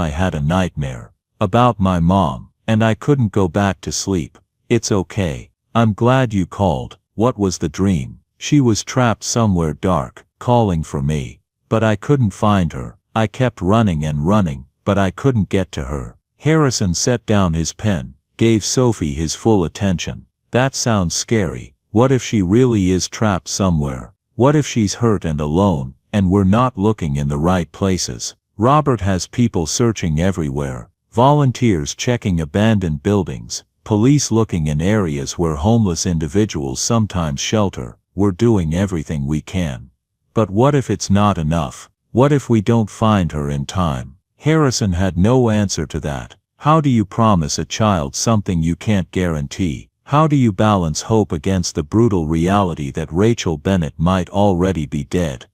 had a nightmare. About my mom, and I couldn't go back to sleep." "It's okay. I'm glad you called. What was the dream?" "She was trapped somewhere dark, calling for me. But I couldn't find her. I kept running and running, but I couldn't get to her." Harrison set down his pen, gave Sophie his full attention. "That sounds scary. What if she really is trapped somewhere? What if she's hurt and alone, and we're not looking in the right places? Robert has people searching everywhere. Volunteers checking abandoned buildings, police looking in areas where homeless individuals sometimes shelter. We're doing everything we can. But what if it's not enough? What if we don't find her in time?" Harrison had no answer to that. How do you promise a child something you can't guarantee? How do you balance hope against the brutal reality that Rachel Bennett might already be dead?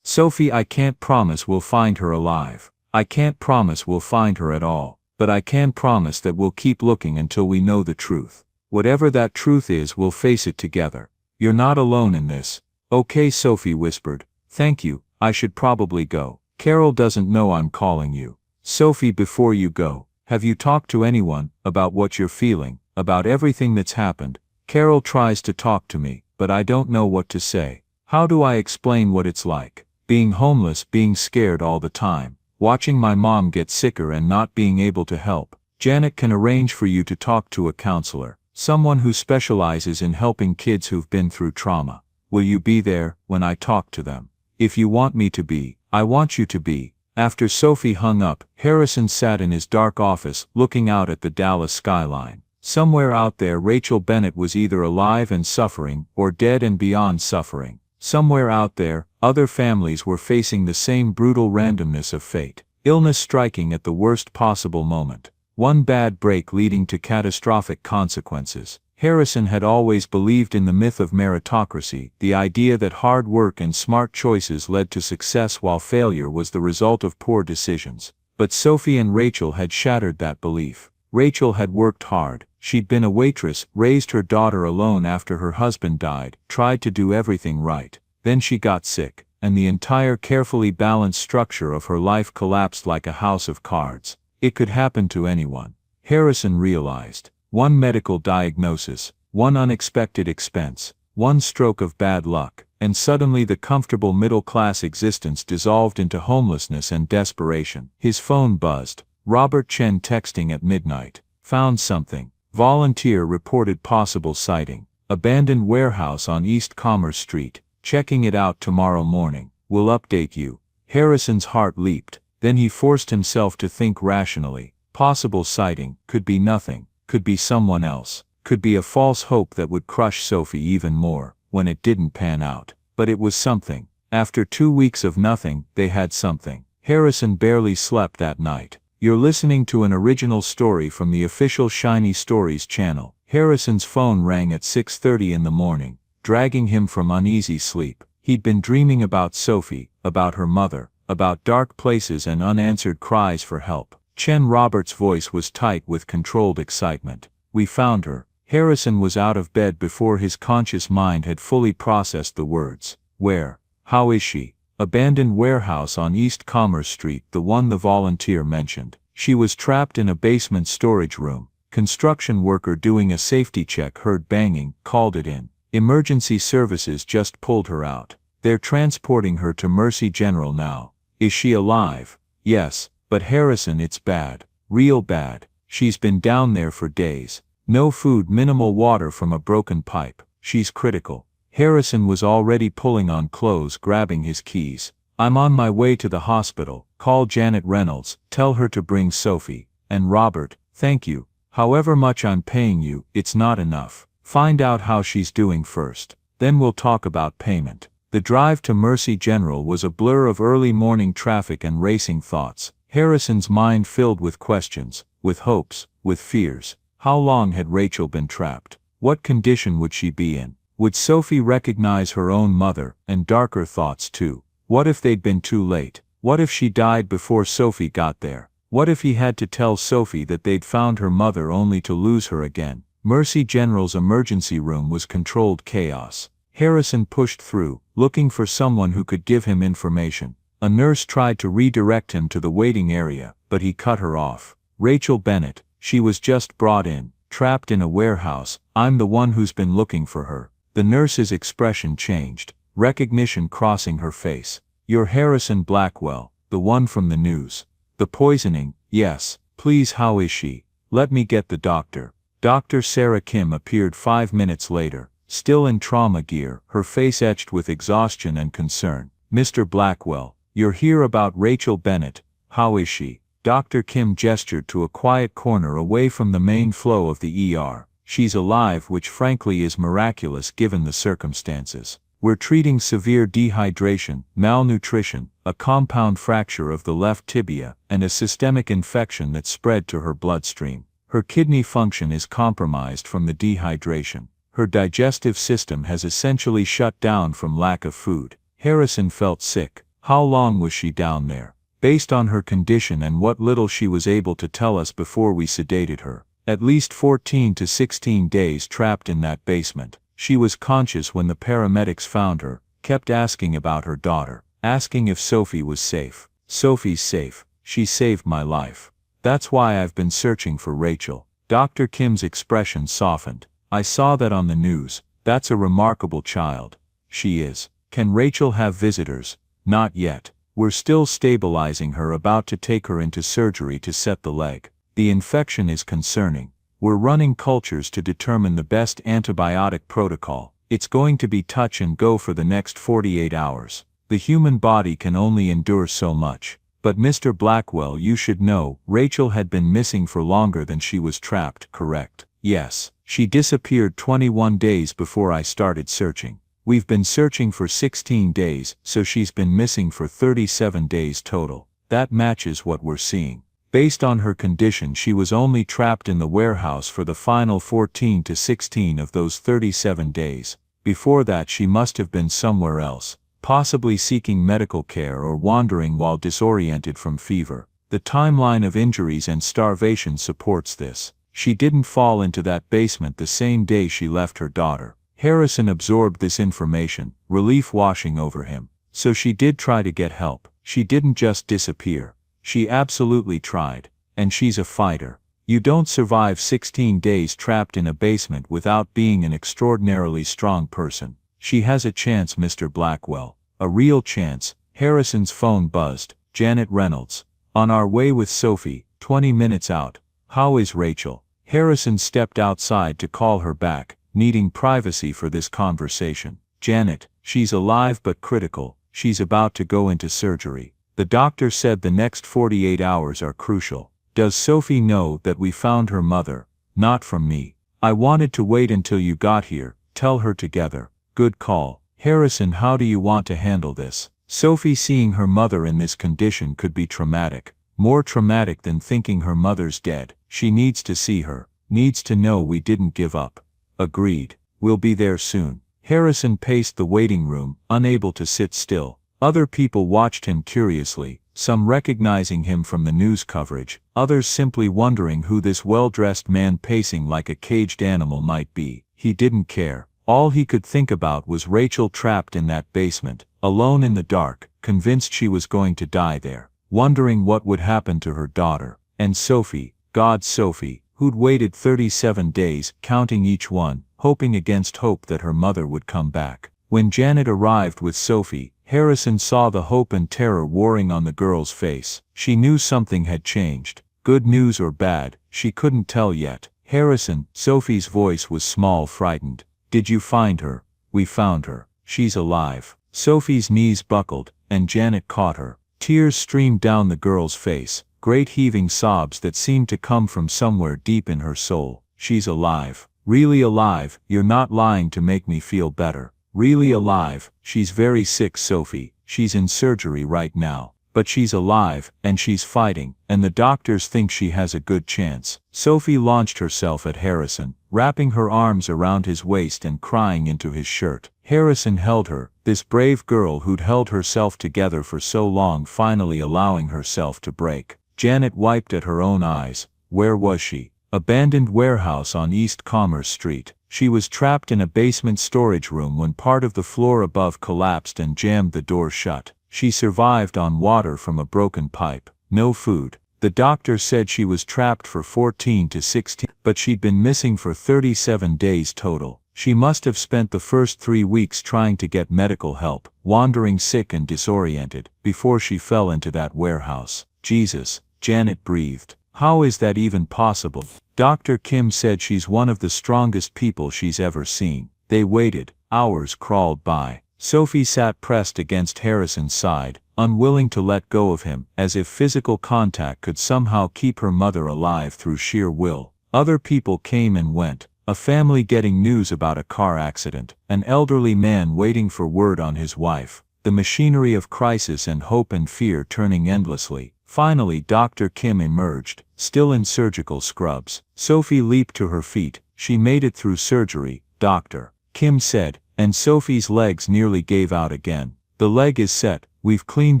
"Sophie, I can't promise we'll find her alive. I can't promise we'll find her at all. But I can promise that we'll keep looking until we know the truth. Whatever that truth is, we'll face it together. You're not alone in this." "Okay," Sophie whispered. "Thank you, I should probably go. Carol doesn't know I'm calling you." "Sophie, before you go, have you talked to anyone about what you're feeling, about everything that's happened?" "Carol tries to talk to me, but I don't know what to say. How do I explain what it's like? Being homeless, being scared all the time, watching my mom get sicker and not being able to help." "Janet can arrange for you to talk to a counselor, someone who specializes in helping kids who've been through trauma. Will you be there when I talk to them?" "If you want me to be, I want you to be." After Sophie hung up, Harrison sat in his dark office looking out at the Dallas skyline. Somewhere out there Rachel Bennett was either alive and suffering, or dead and beyond suffering. Somewhere out there, other families were facing the same brutal randomness of fate. Illness striking at the worst possible moment. One bad break leading to catastrophic consequences. Harrison had always believed in the myth of meritocracy, the idea that hard work and smart choices led to success while failure was the result of poor decisions. But Sophie and Rachel had shattered that belief. Rachel had worked hard. She'd been a waitress, raised her daughter alone after her husband died, tried to do everything right. Then she got sick, and the entire carefully balanced structure of her life collapsed like a house of cards. It could happen to anyone. Harrison realized. One medical diagnosis, one unexpected expense, one stroke of bad luck, and suddenly the comfortable middle-class existence dissolved into homelessness and desperation. His phone buzzed. Robert Chen texting at midnight. Found something. Volunteer reported possible sighting. Abandoned warehouse on East Commerce Street. Checking it out tomorrow morning. Will update you. Harrison's heart leaped. Then he forced himself to think rationally. Possible sighting, could be nothing, could be someone else, could be a false hope that would crush Sophie even more, when it didn't pan out. But it was something. After 2 weeks of nothing, they had something. Harrison barely slept that night. You're listening to an original story from the official Shiny Stories channel. Harrison's phone rang at 6:30 in the morning, dragging him from uneasy sleep. He'd been dreaming about Sophie, about her mother, about dark places and unanswered cries for help. Chen Roberts' voice was tight with controlled excitement. We found her. Harrison was out of bed before his conscious mind had fully processed the words. Where? How is she? Abandoned warehouse on East Commerce Street, the one the volunteer mentioned. She was trapped in a basement storage room. Construction worker doing a safety check heard banging, called it in. Emergency services just pulled her out. They're transporting her to Mercy General now. Is she alive? Yes. But Harrison, it's bad. Real bad. She's been down there for days. No food, minimal water from a broken pipe. She's critical. Harrison was already pulling on clothes, grabbing his keys. I'm on my way to the hospital. Call Janet Reynolds. Tell her to bring Sophie. And Robert, thank you. However much I'm paying you, it's not enough. Find out how she's doing first. Then we'll talk about payment. The drive to Mercy General was a blur of early morning traffic and racing thoughts. Harrison's mind filled with questions, with hopes, with fears. How long had Rachel been trapped? What condition would she be in? Would Sophie recognize her own mother? And darker thoughts too. What if they'd been too late? What if she died before Sophie got there? What if he had to tell Sophie that they'd found her mother only to lose her again? Mercy General's emergency room was controlled chaos. Harrison pushed through, looking for someone who could give him information. A nurse tried to redirect him to the waiting area, but he cut her off. Rachel Bennett, she was just brought in, trapped in a warehouse. I'm the one who's been looking for her. The nurse's expression changed, recognition crossing her face. You're Harrison Blackwell, the one from the news. The poisoning, yes. Please, how is she? Let me get the doctor. Dr. Sarah Kim appeared 5 minutes later, still in trauma gear, her face etched with exhaustion and concern. Mr. Blackwell, you're here about Rachel Bennett. How is she? Dr. Kim gestured to a quiet corner away from the main flow of the ER. She's alive, which frankly is miraculous given the circumstances. We're treating severe dehydration, malnutrition, a compound fracture of the left tibia, and a systemic infection that spread to her bloodstream. Her kidney function is compromised from the dehydration. Her digestive system has essentially shut down from lack of food. Harrison felt sick. How long was she down there? Based on her condition and what little she was able to tell us before we sedated her, at least 14 to 16 days trapped in that basement. She was conscious when the paramedics found her, kept asking about her daughter, asking if Sophie was safe. Sophie's safe. She saved my life. That's why I've been searching for Rachel. Dr. Kim's expression softened. I saw that on the news. That's a remarkable child. She is. Can Rachel have visitors? Not yet. We're still stabilizing her, about to take her into surgery to set the leg. The infection is concerning. We're running cultures to determine the best antibiotic protocol. It's going to be touch and go for the next 48 hours. The human body can only endure so much. But Mr. Blackwell, you should know, Rachel had been missing for longer than she was trapped, correct? Yes, she disappeared 21 days before I started searching. We've been searching for 16 days, so she's been missing for 37 days total. That matches what we're seeing. Based on her condition, she was only trapped in the warehouse for the final 14 to 16 of those 37 days. Before that she must have been somewhere else, possibly seeking medical care or wandering while disoriented from fever. The timeline of injuries and starvation supports this. She didn't fall into that basement the same day she left her daughter. Harrison absorbed this information, relief washing over him. So she did try to get help. She didn't just disappear. She absolutely tried. And she's a fighter. You don't survive 16 days trapped in a basement without being an extraordinarily strong person. She has a chance, Mr. Blackwell. A real chance. Harrison's phone buzzed. Janet Reynolds. On our way with Sophie, 20 minutes out. How is Rachel? Harrison stepped outside to call her back, needing privacy for this conversation. Janet, she's alive but critical. She's about to go into surgery. The doctor said the next 48 hours are crucial. Does Sophie know that we found her mother? Not from me. I wanted to wait until you got here. Tell her together. Good call. Harrison, how do you want to handle this? Sophie seeing her mother in this condition could be traumatic. More traumatic than thinking her mother's dead. She needs to see her. Needs to know we didn't give up. Agreed. We'll be there soon. Harrison paced the waiting room, unable to sit still. Other people watched him curiously, some recognizing him from the news coverage, others simply wondering who this well-dressed man pacing like a caged animal might be. He didn't care. All he could think about was Rachel trapped in that basement, alone in the dark, convinced she was going to die there, wondering what would happen to her daughter. And Sophie, God's Sophie, who'd waited 37 days, counting each one, hoping against hope that her mother would come back. When Janet arrived with Sophie, Harrison saw the hope and terror warring on the girl's face. She knew something had changed. Good news or bad, she couldn't tell yet. Harrison, Sophie's voice was small, frightened. Did you find her? We found her. She's alive. Sophie's knees buckled, and Janet caught her. Tears streamed down the girl's face, great heaving sobs that seemed to come from somewhere deep in her soul. She's alive. Really alive. You're not lying to make me feel better. Really alive. She's very sick, Sophie. She's in surgery right now. But she's alive, and she's fighting, and the doctors think she has a good chance. Sophie launched herself at Harrison, wrapping her arms around his waist and crying into his shirt. Harrison held her, this brave girl who'd held herself together for so long, finally allowing herself to break. Janet wiped at her own eyes. Where was she? Abandoned warehouse on East Commerce Street. She was trapped in a basement storage room when part of the floor above collapsed and jammed the door shut. She survived on water from a broken pipe. No food. The doctor said she was trapped for 14 to 16, but she'd been missing for 37 days total. She must have spent the first 3 weeks trying to get medical help, wandering sick and disoriented, before she fell into that warehouse. Jesus, Janet breathed. How is that even possible? Dr. Kim said she's one of the strongest people she's ever seen. They waited. Hours crawled by. Sophie sat pressed against Harrison's side, unwilling to let go of him, as if physical contact could somehow keep her mother alive through sheer will. Other people came and went. A family getting news about a car accident. An elderly man waiting for word on his wife. The machinery of crisis and hope and fear turning endlessly. Finally Dr. Kim emerged, still in surgical scrubs. Sophie leaped to her feet. She made it through surgery, Dr. Kim said, and Sophie's legs nearly gave out again. The leg is set. We've cleaned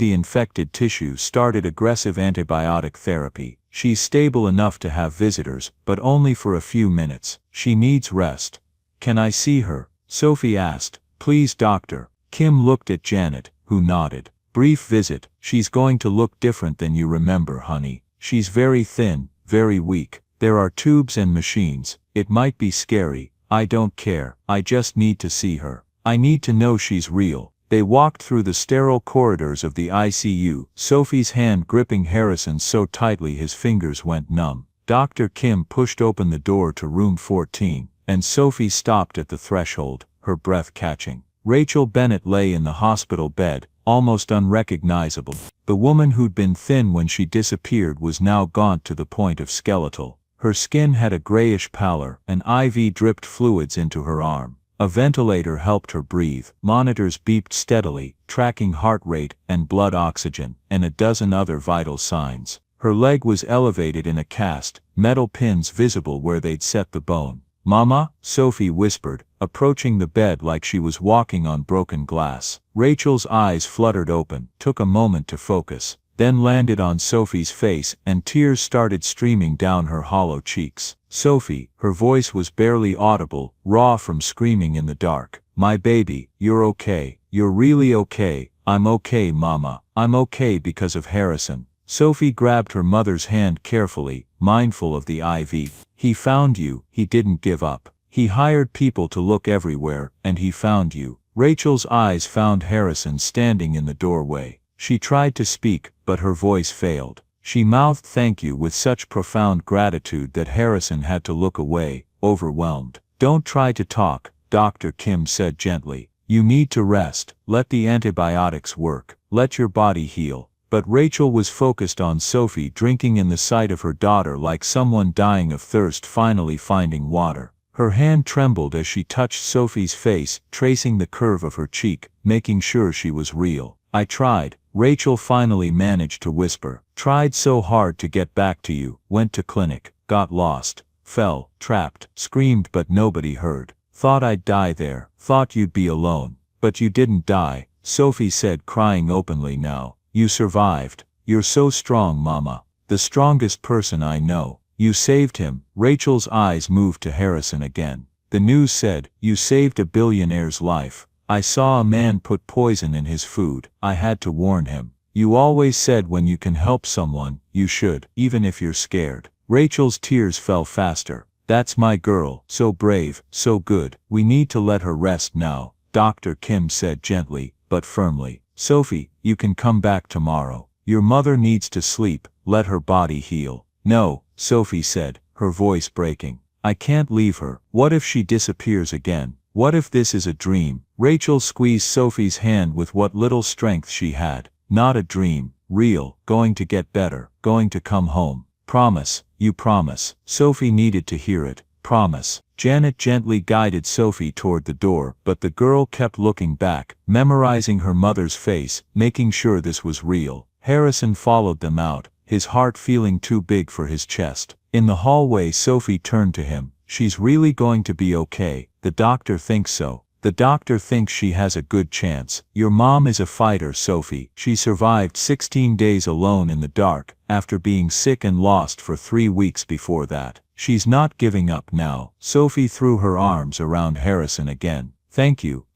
the infected tissue, started aggressive antibiotic therapy. She's stable enough to have visitors, but only for a few minutes. She needs rest. Can I see her? Sophie asked. Please, doctor. Kim looked at Janet, who nodded. Brief visit. She's going to look different than you remember, honey. She's very thin, very weak. There are tubes and machines. It might be scary. I don't care. I just need to see her. I need to know she's real. They walked through the sterile corridors of the ICU, Sophie's hand gripping Harrison so tightly his fingers went numb. Dr. Kim pushed open the door to room 14, and Sophie stopped at the threshold, her breath catching. Rachel Bennett lay in the hospital bed, almost unrecognizable. The woman who'd been thin when she disappeared was now gaunt to the point of skeletal. Her skin had a grayish pallor, an IV dripped fluids into her arm. A ventilator helped her breathe. Monitors beeped steadily, tracking heart rate and blood oxygen, and a dozen other vital signs. Her leg was elevated in a cast, metal pins visible where they'd set the bone. "Mama," Sophie whispered, approaching the bed like she was walking on broken glass. Rachel's eyes fluttered open, took a moment to focus, then landed on Sophie's face, and tears started streaming down her hollow cheeks. "Sophie," her voice was barely audible, raw from screaming in the dark. "My baby, you're okay. You're really okay." "I'm okay, Mama. I'm okay because of Harrison." Sophie grabbed her mother's hand carefully, mindful of the IV. "He found you, he didn't give up. He hired people to look everywhere, and he found you." Rachel's eyes found Harrison standing in the doorway. She tried to speak, but her voice failed. She mouthed thank you with such profound gratitude that Harrison had to look away, overwhelmed. "Don't try to talk," Dr. Kim said gently. "You need to rest, let the antibiotics work, let your body heal." But Rachel was focused on Sophie drinking in the sight of her daughter like someone dying of thirst finally finding water. Her hand trembled as she touched Sophie's face, tracing the curve of her cheek, making sure she was real. "I tried," Rachel finally managed to whisper. "Tried so hard to get back to you, went to clinic, got lost, fell, trapped, screamed but nobody heard. Thought I'd die there, thought you'd be alone. But you didn't die," Sophie said, crying openly now. "You survived. You're so strong, Mama. The strongest person I know. You saved him." Rachel's eyes moved to Harrison again. "The news said, you saved a billionaire's life. I saw a man put poison in his food. I had to warn him. You always said when you can help someone, you should, even if you're scared." Rachel's tears fell faster. "That's my girl, so brave, so good. We need to let her rest now," Dr. Kim said gently, but firmly. "Sophie, you can come back tomorrow. Your mother needs to sleep, let her body heal." "No," Sophie said, her voice breaking. "I can't leave her. What if she disappears again? What if this is a dream?" Rachel squeezed Sophie's hand with what little strength she had. "Not a dream, real, going to get better, going to come home. Promise, you promise." Sophie needed to hear it. "Promise." Janet gently guided Sophie toward the door, but the girl kept looking back, memorizing her mother's face, making sure this was real. Harrison followed them out, his heart feeling too big for his chest. In the hallway, Sophie turned to him. "She's really going to be okay. The doctor thinks so. The doctor thinks she has a good chance. Your mom is a fighter, Sophie. She survived 16 days alone in the dark, after being sick and lost for 3 weeks before that. She's not giving up now." Sophie threw her arms around Harrison again. Thank you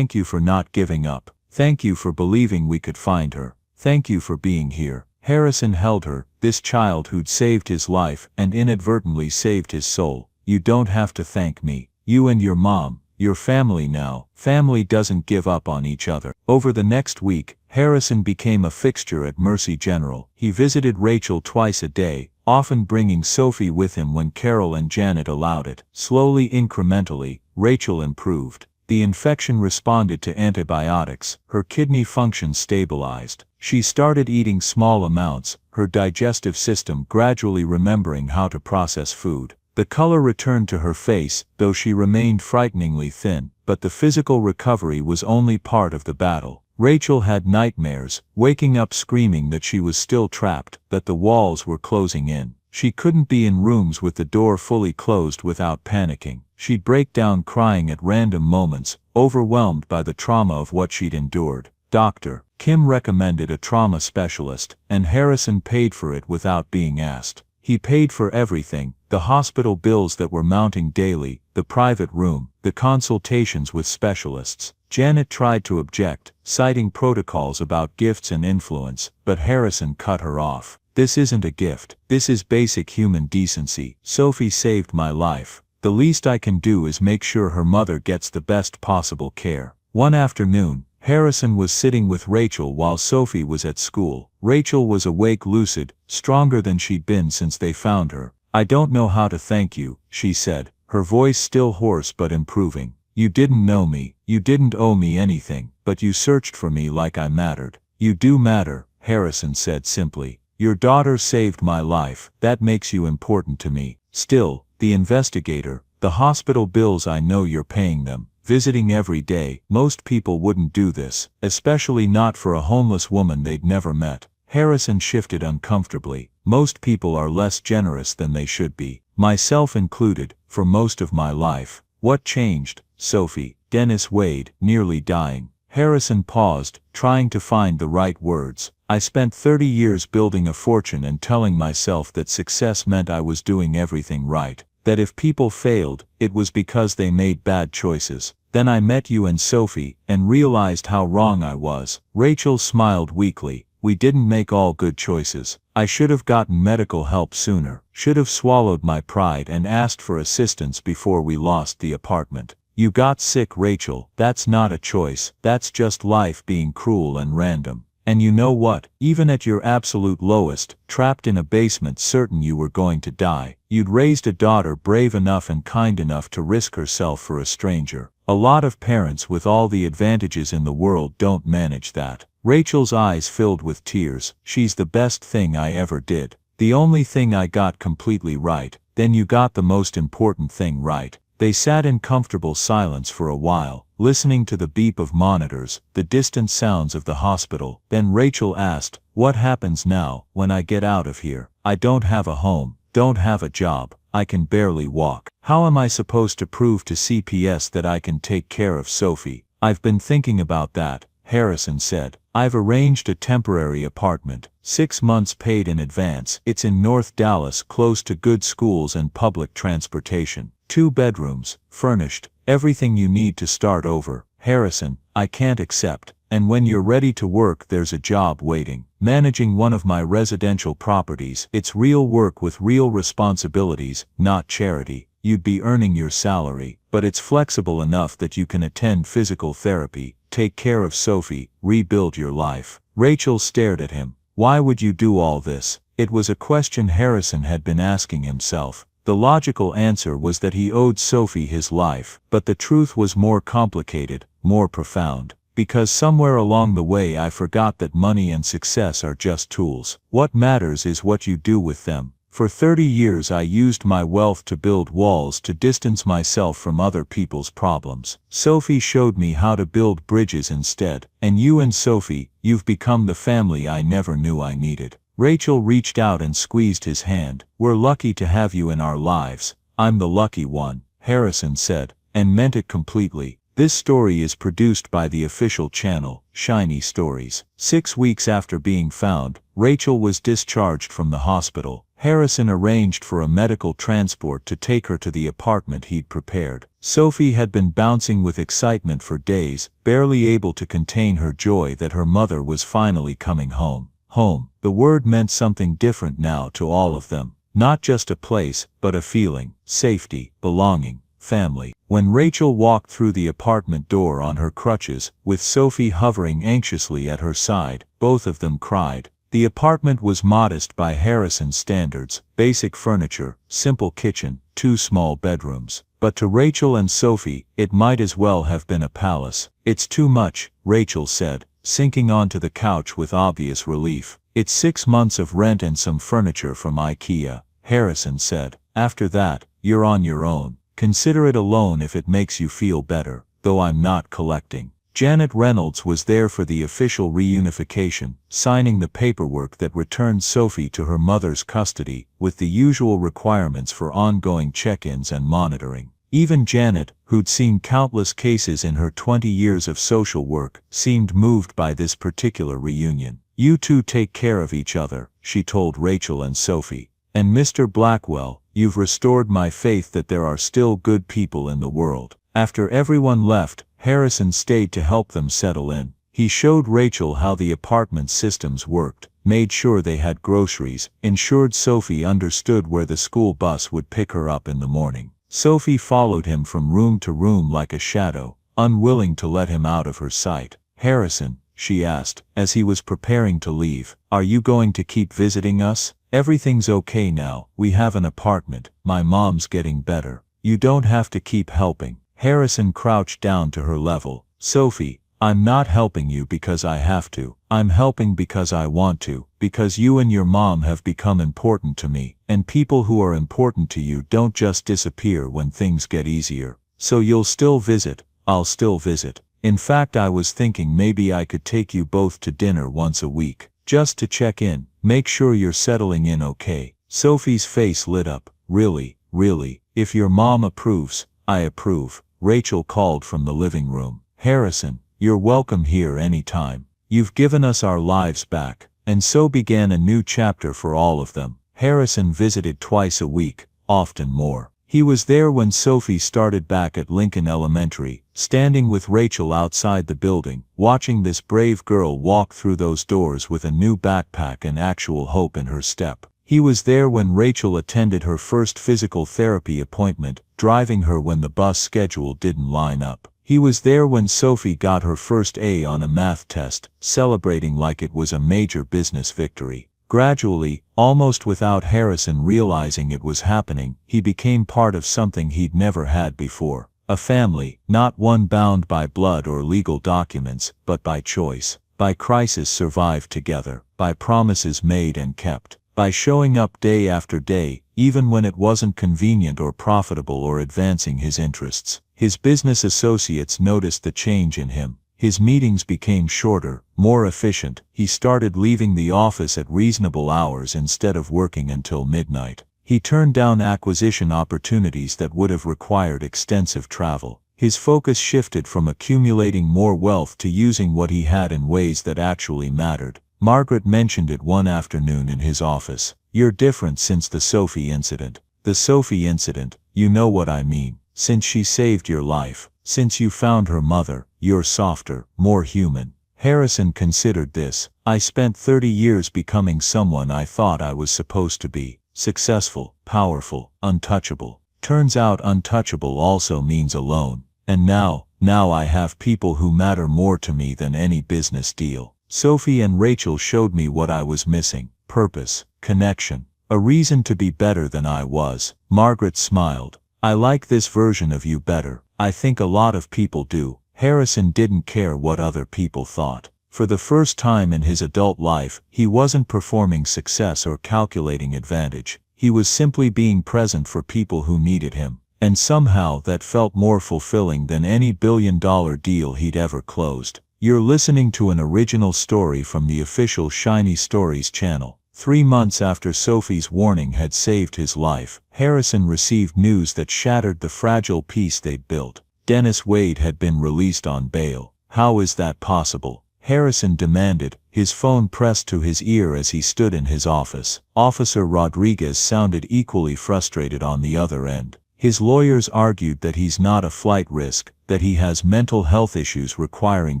for not giving up. Thank you for believing we could find her. Thank you for being here." Harrison held her, this child who'd saved his life and inadvertently saved his soul. "You don't have to thank me. You and your mom, your family now. Family doesn't give up on each other." Over the next week, Harrison became a fixture at Mercy General. He visited Rachel twice a day, often bringing Sophie with him when Carol and Janet allowed it. Slowly, incrementally, Rachel improved. The infection responded to antibiotics, her kidney function stabilized. She started eating small amounts, her digestive system gradually remembering how to process food. The color returned to her face, though she remained frighteningly thin, but the physical recovery was only part of the battle. Rachel had nightmares, waking up screaming that she was still trapped, that the walls were closing in. She couldn't be in rooms with the door fully closed without panicking. She'd break down crying at random moments, overwhelmed by the trauma of what she'd endured. Dr. Kim recommended a trauma specialist, and Harrison paid for it without being asked. He paid for everything, the hospital bills that were mounting daily, the private room, the consultations with specialists. Janet tried to object, citing protocols about gifts and influence, but Harrison cut her off. "This isn't a gift. This is basic human decency. Sophie saved my life. The least I can do is make sure her mother gets the best possible care." One afternoon, Harrison was sitting with Rachel while Sophie was at school. Rachel was awake, lucid, stronger than she'd been since they found her. "I don't know how to thank you," she said, her voice still hoarse but improving. "You didn't know me, you didn't owe me anything, but you searched for me like I mattered." "You do matter," Harrison said simply. "Your daughter saved my life, that makes you important to me." Still, the investigator, the hospital bills, I know you're paying them, visiting every day. Most people wouldn't do this, especially not for a homeless woman they'd never met. Harrison shifted uncomfortably. Most people are less generous than they should be, myself included, for most of my life. What changed, Sophie? Dennis Wade, nearly dying. Harrison paused, trying to find the right words. I spent 30 years building a fortune and telling myself that success meant I was doing everything right, that if people failed, it was because they made bad choices. Then I met you and Sophie, and realized how wrong I was. Rachel smiled weakly. We didn't make all good choices. I should have gotten medical help sooner, should have swallowed my pride and asked for assistance before we lost the apartment. You got sick, Rachel. That's not a choice, that's just life being cruel and random. And you know what? Even at your absolute lowest, trapped in a basement certain you were going to die, you'd raised a daughter brave enough and kind enough to risk herself for a stranger. A lot of parents with all the advantages in the world don't manage that. Rachel's eyes filled with tears. She's the best thing I ever did. The only thing I got completely right. Then you got the most important thing right. They sat in comfortable silence for a while, listening to the beep of monitors, the distant sounds of the hospital. Then Rachel asked, "What happens now, when I get out of here? I don't have a home, don't have a job, I can barely walk. How am I supposed to prove to CPS that I can take care of Sophie?" "I've been thinking about that," Harrison said. "I've arranged a temporary apartment, 6 months paid in advance. It's in North Dallas, close to good schools and public transportation. 2 bedrooms, furnished, everything you need to start over." "Harrison, I can't accept. And when you're ready to work, there's a job waiting. Managing one of my residential properties. It's real work with real responsibilities, not charity. You'd be earning your salary, but it's flexible enough that you can attend physical therapy, take care of Sophie, rebuild your life." Rachel stared at him. Why would you do all this? It was a question Harrison had been asking himself. The logical answer was that he owed Sophie his life, but the truth was more complicated, more profound. "Because somewhere along the way I forgot that money and success are just tools. What matters is what you do with them. For 30 years I used my wealth to build walls to distance myself from other people's problems. Sophie showed me how to build bridges instead. And you and Sophie, you've become the family I never knew I needed." Rachel reached out and squeezed his hand. "We're lucky to have you in our lives." "I'm the lucky one," Harrison said, and meant it completely. This story is produced by the official channel, Shiny Stories. 6 weeks after being found, Rachel was discharged from the hospital. Harrison arranged for a medical transport to take her to the apartment he'd prepared. Sophie had been bouncing with excitement for days, barely able to contain her joy that her mother was finally coming home. Home. The word meant something different now to all of them. Not just a place, but a feeling, safety, belonging, family. When Rachel walked through the apartment door on her crutches, with Sophie hovering anxiously at her side, both of them cried. The apartment was modest by Harrison's standards, basic furniture, simple kitchen, 2 small bedrooms. But to Rachel and Sophie, it might as well have been a palace. "It's too much," Rachel said, sinking onto the couch with obvious relief. "It's 6 months of rent and some furniture from IKEA," Harrison said. "After that, you're on your own. Consider it a loan if it makes you feel better, though I'm not collecting." Janet Reynolds was there for the official reunification, signing the paperwork that returned Sophie to her mother's custody, with the usual requirements for ongoing check-ins and monitoring. Even Janet, who'd seen countless cases in her 20 years of social work, seemed moved by this particular reunion. "You two take care of each other," she told Rachel and Sophie. "And Mr. Blackwell, you've restored my faith that there are still good people in the world." After everyone left, Harrison stayed to help them settle in. He showed Rachel how the apartment systems worked, made sure they had groceries, ensured Sophie understood where the school bus would pick her up in the morning. Sophie followed him from room to room like a shadow, unwilling to let him out of her sight. "Harrison," she asked, as he was preparing to leave, "are you going to keep visiting us? Everything's okay now, we have an apartment, my mom's getting better. You don't have to keep helping." Harrison crouched down to her level. "Sophie, I'm not helping you because I have to. I'm helping because I want to, because you and your mom have become important to me, and people who are important to you don't just disappear when things get easier. So you'll still visit, I'll still visit. In fact, I was thinking maybe I could take you both to dinner once a week, just to check in, make sure you're settling in okay. Sophie's face lit up. Really, really, if your mom approves, I approve. Rachel called from the living room. Harrison, you're welcome here anytime. You've given us our lives back. And so began a new chapter for all of them. Harrison visited twice a week, often more. He was there when Sophie started back at Lincoln Elementary, standing with Rachel outside the building, watching this brave girl walk through those doors with a new backpack and actual hope in her step. He was there when Rachel attended her first physical therapy appointment, driving her when the bus schedule didn't line up. He was there when Sophie got her first A on a math test, celebrating like it was a major business victory. Gradually, almost without Harrison realizing it was happening, he became part of something he'd never had before. A family, not one bound by blood or legal documents, but by choice, by crisis survived together, by promises made and kept, by showing up day after day, even when it wasn't convenient or profitable or advancing his interests. His business associates noticed the change in him. His meetings became shorter, more efficient. He started leaving the office at reasonable hours instead of working until midnight. He turned down acquisition opportunities that would have required extensive travel. His focus shifted from accumulating more wealth to using what he had in ways that actually mattered. Margaret mentioned it one afternoon in his office. You're different since the Sophie incident. The Sophie incident, you know what I mean. Since she saved your life. Since you found her mother, you're softer, more human. Harrison considered this. I spent 30 years becoming someone I thought I was supposed to be. Successful, powerful, untouchable. Turns out untouchable also means alone. And now I have people who matter more to me than any business deal. Sophie and Rachel showed me what I was missing. Purpose, connection, a reason to be better than I was. Margaret smiled. I like this version of you better. I think a lot of people do. Harrison didn't care what other people thought. For the first time in his adult life, he wasn't performing success or calculating advantage. He was simply being present for people who needed him. And somehow that felt more fulfilling than any billion-dollar deal he'd ever closed. You're listening to an original story from the official Shiny Stories channel. 3 months after Sophie's warning had saved his life, Harrison received news that shattered the fragile peace they'd built. Dennis Wade had been released on bail. How is that possible? Harrison demanded, his phone pressed to his ear as he stood in his office. Officer Rodriguez sounded equally frustrated on the other end. His lawyers argued that he's not a flight risk, that he has mental health issues requiring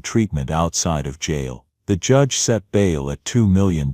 treatment outside of jail. The judge set bail at $2 million.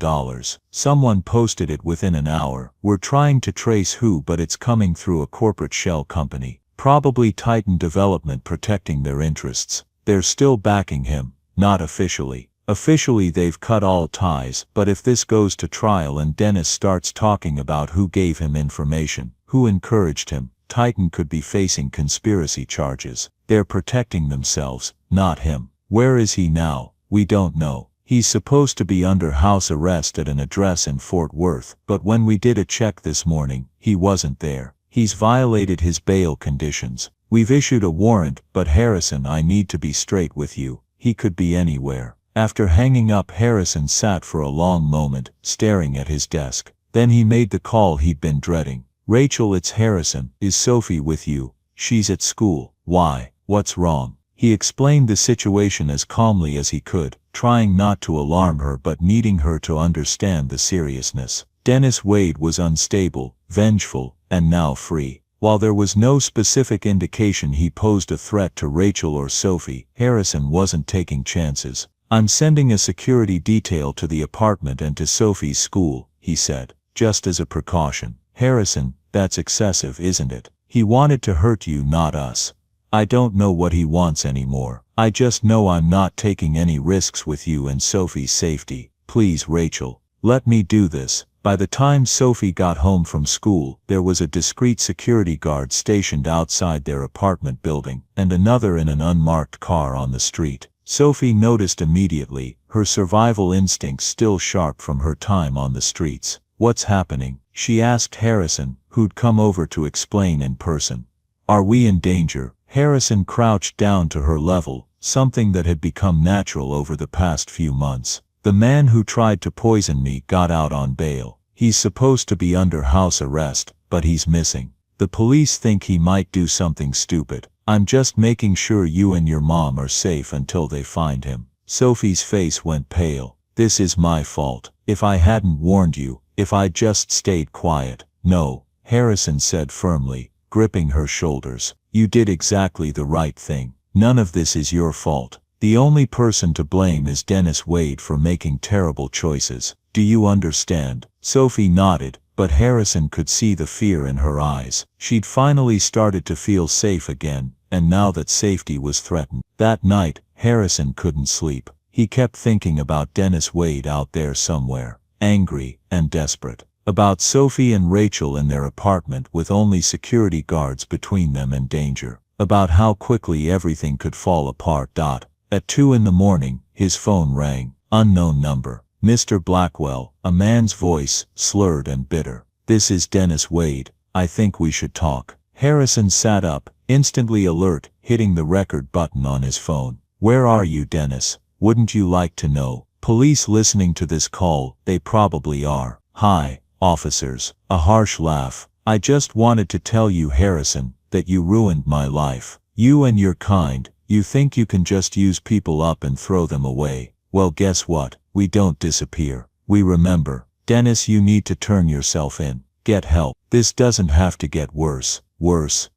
Someone posted it within an hour. We're trying to trace who, but it's coming through a corporate shell company. Probably Titan Development protecting their interests. They're still backing him. Not officially. Officially they've cut all ties, but if this goes to trial and Dennis starts talking about who gave him information, who encouraged him, Titan could be facing conspiracy charges. They're protecting themselves, not him. Where is he now? We don't know. He's supposed to be under house arrest at an address in Fort Worth, but when we did a check this morning, he wasn't there. He's violated his bail conditions. We've issued a warrant, but Harrison, I need to be straight with you. He could be anywhere. After hanging up, Harrison sat for a long moment, staring at his desk. Then he made the call he'd been dreading. Rachel, it's Harrison. Is Sophie with you? She's at school. Why? What's wrong? He explained the situation as calmly as he could, trying not to alarm her but needing her to understand the seriousness. Dennis Wade was unstable, vengeful, and now free. While there was no specific indication he posed a threat to Rachel or Sophie, Harrison wasn't taking chances. I'm sending a security detail to the apartment and to Sophie's school, he said, just as a precaution. Harrison, that's excessive, isn't it? He wanted to hurt you, not us. I don't know what he wants anymore. I just know I'm not taking any risks with you and Sophie's safety. Please, Rachel, let me do this. By the time Sophie got home from school, there was a discreet security guard stationed outside their apartment building, and another in an unmarked car on the street. Sophie noticed immediately, her survival instincts still sharp from her time on the streets. "What's happening?" she asked Harrison, who'd come over to explain in person. "Are we in danger?" Harrison crouched down to her level, something that had become natural over the past few months. "The man who tried to poison me got out on bail. He's supposed to be under house arrest, but he's missing. The police think he might do something stupid. I'm just making sure you and your mom are safe until they find him." Sophie's face went pale. "This is my fault. If I hadn't warned you, if I just stayed quiet." "No," Harrison said firmly, gripping her shoulders. "You did exactly the right thing. None of this is your fault. The only person to blame is Dennis Wade for making terrible choices. Do you understand?" Sophie nodded, but Harrison could see the fear in her eyes. She'd finally started to feel safe again, and now that safety was threatened. That night, Harrison couldn't sleep. He kept thinking about Dennis Wade out there somewhere, angry and desperate. About Sophie and Rachel in their apartment with only security guards between them and danger. About how quickly everything could fall apart. At 2 in the morning, his phone rang. Unknown number. "Mr. Blackwell," a man's voice, slurred and bitter. "This is Dennis Wade. I think we should talk." Harrison sat up, instantly alert, hitting the record button on his phone. "Where are you, Dennis? Wouldn't you like to know?" "Police listening to this call, they probably are." "Hi, officers." A harsh laugh. "I just wanted to tell you, Harrison, that you ruined my life. You and your kind, you think you can just use people up and throw them away. Well, guess what? We don't disappear. We remember. Dennis, you need to turn yourself in. Get help. This doesn't have to get worse. Worse.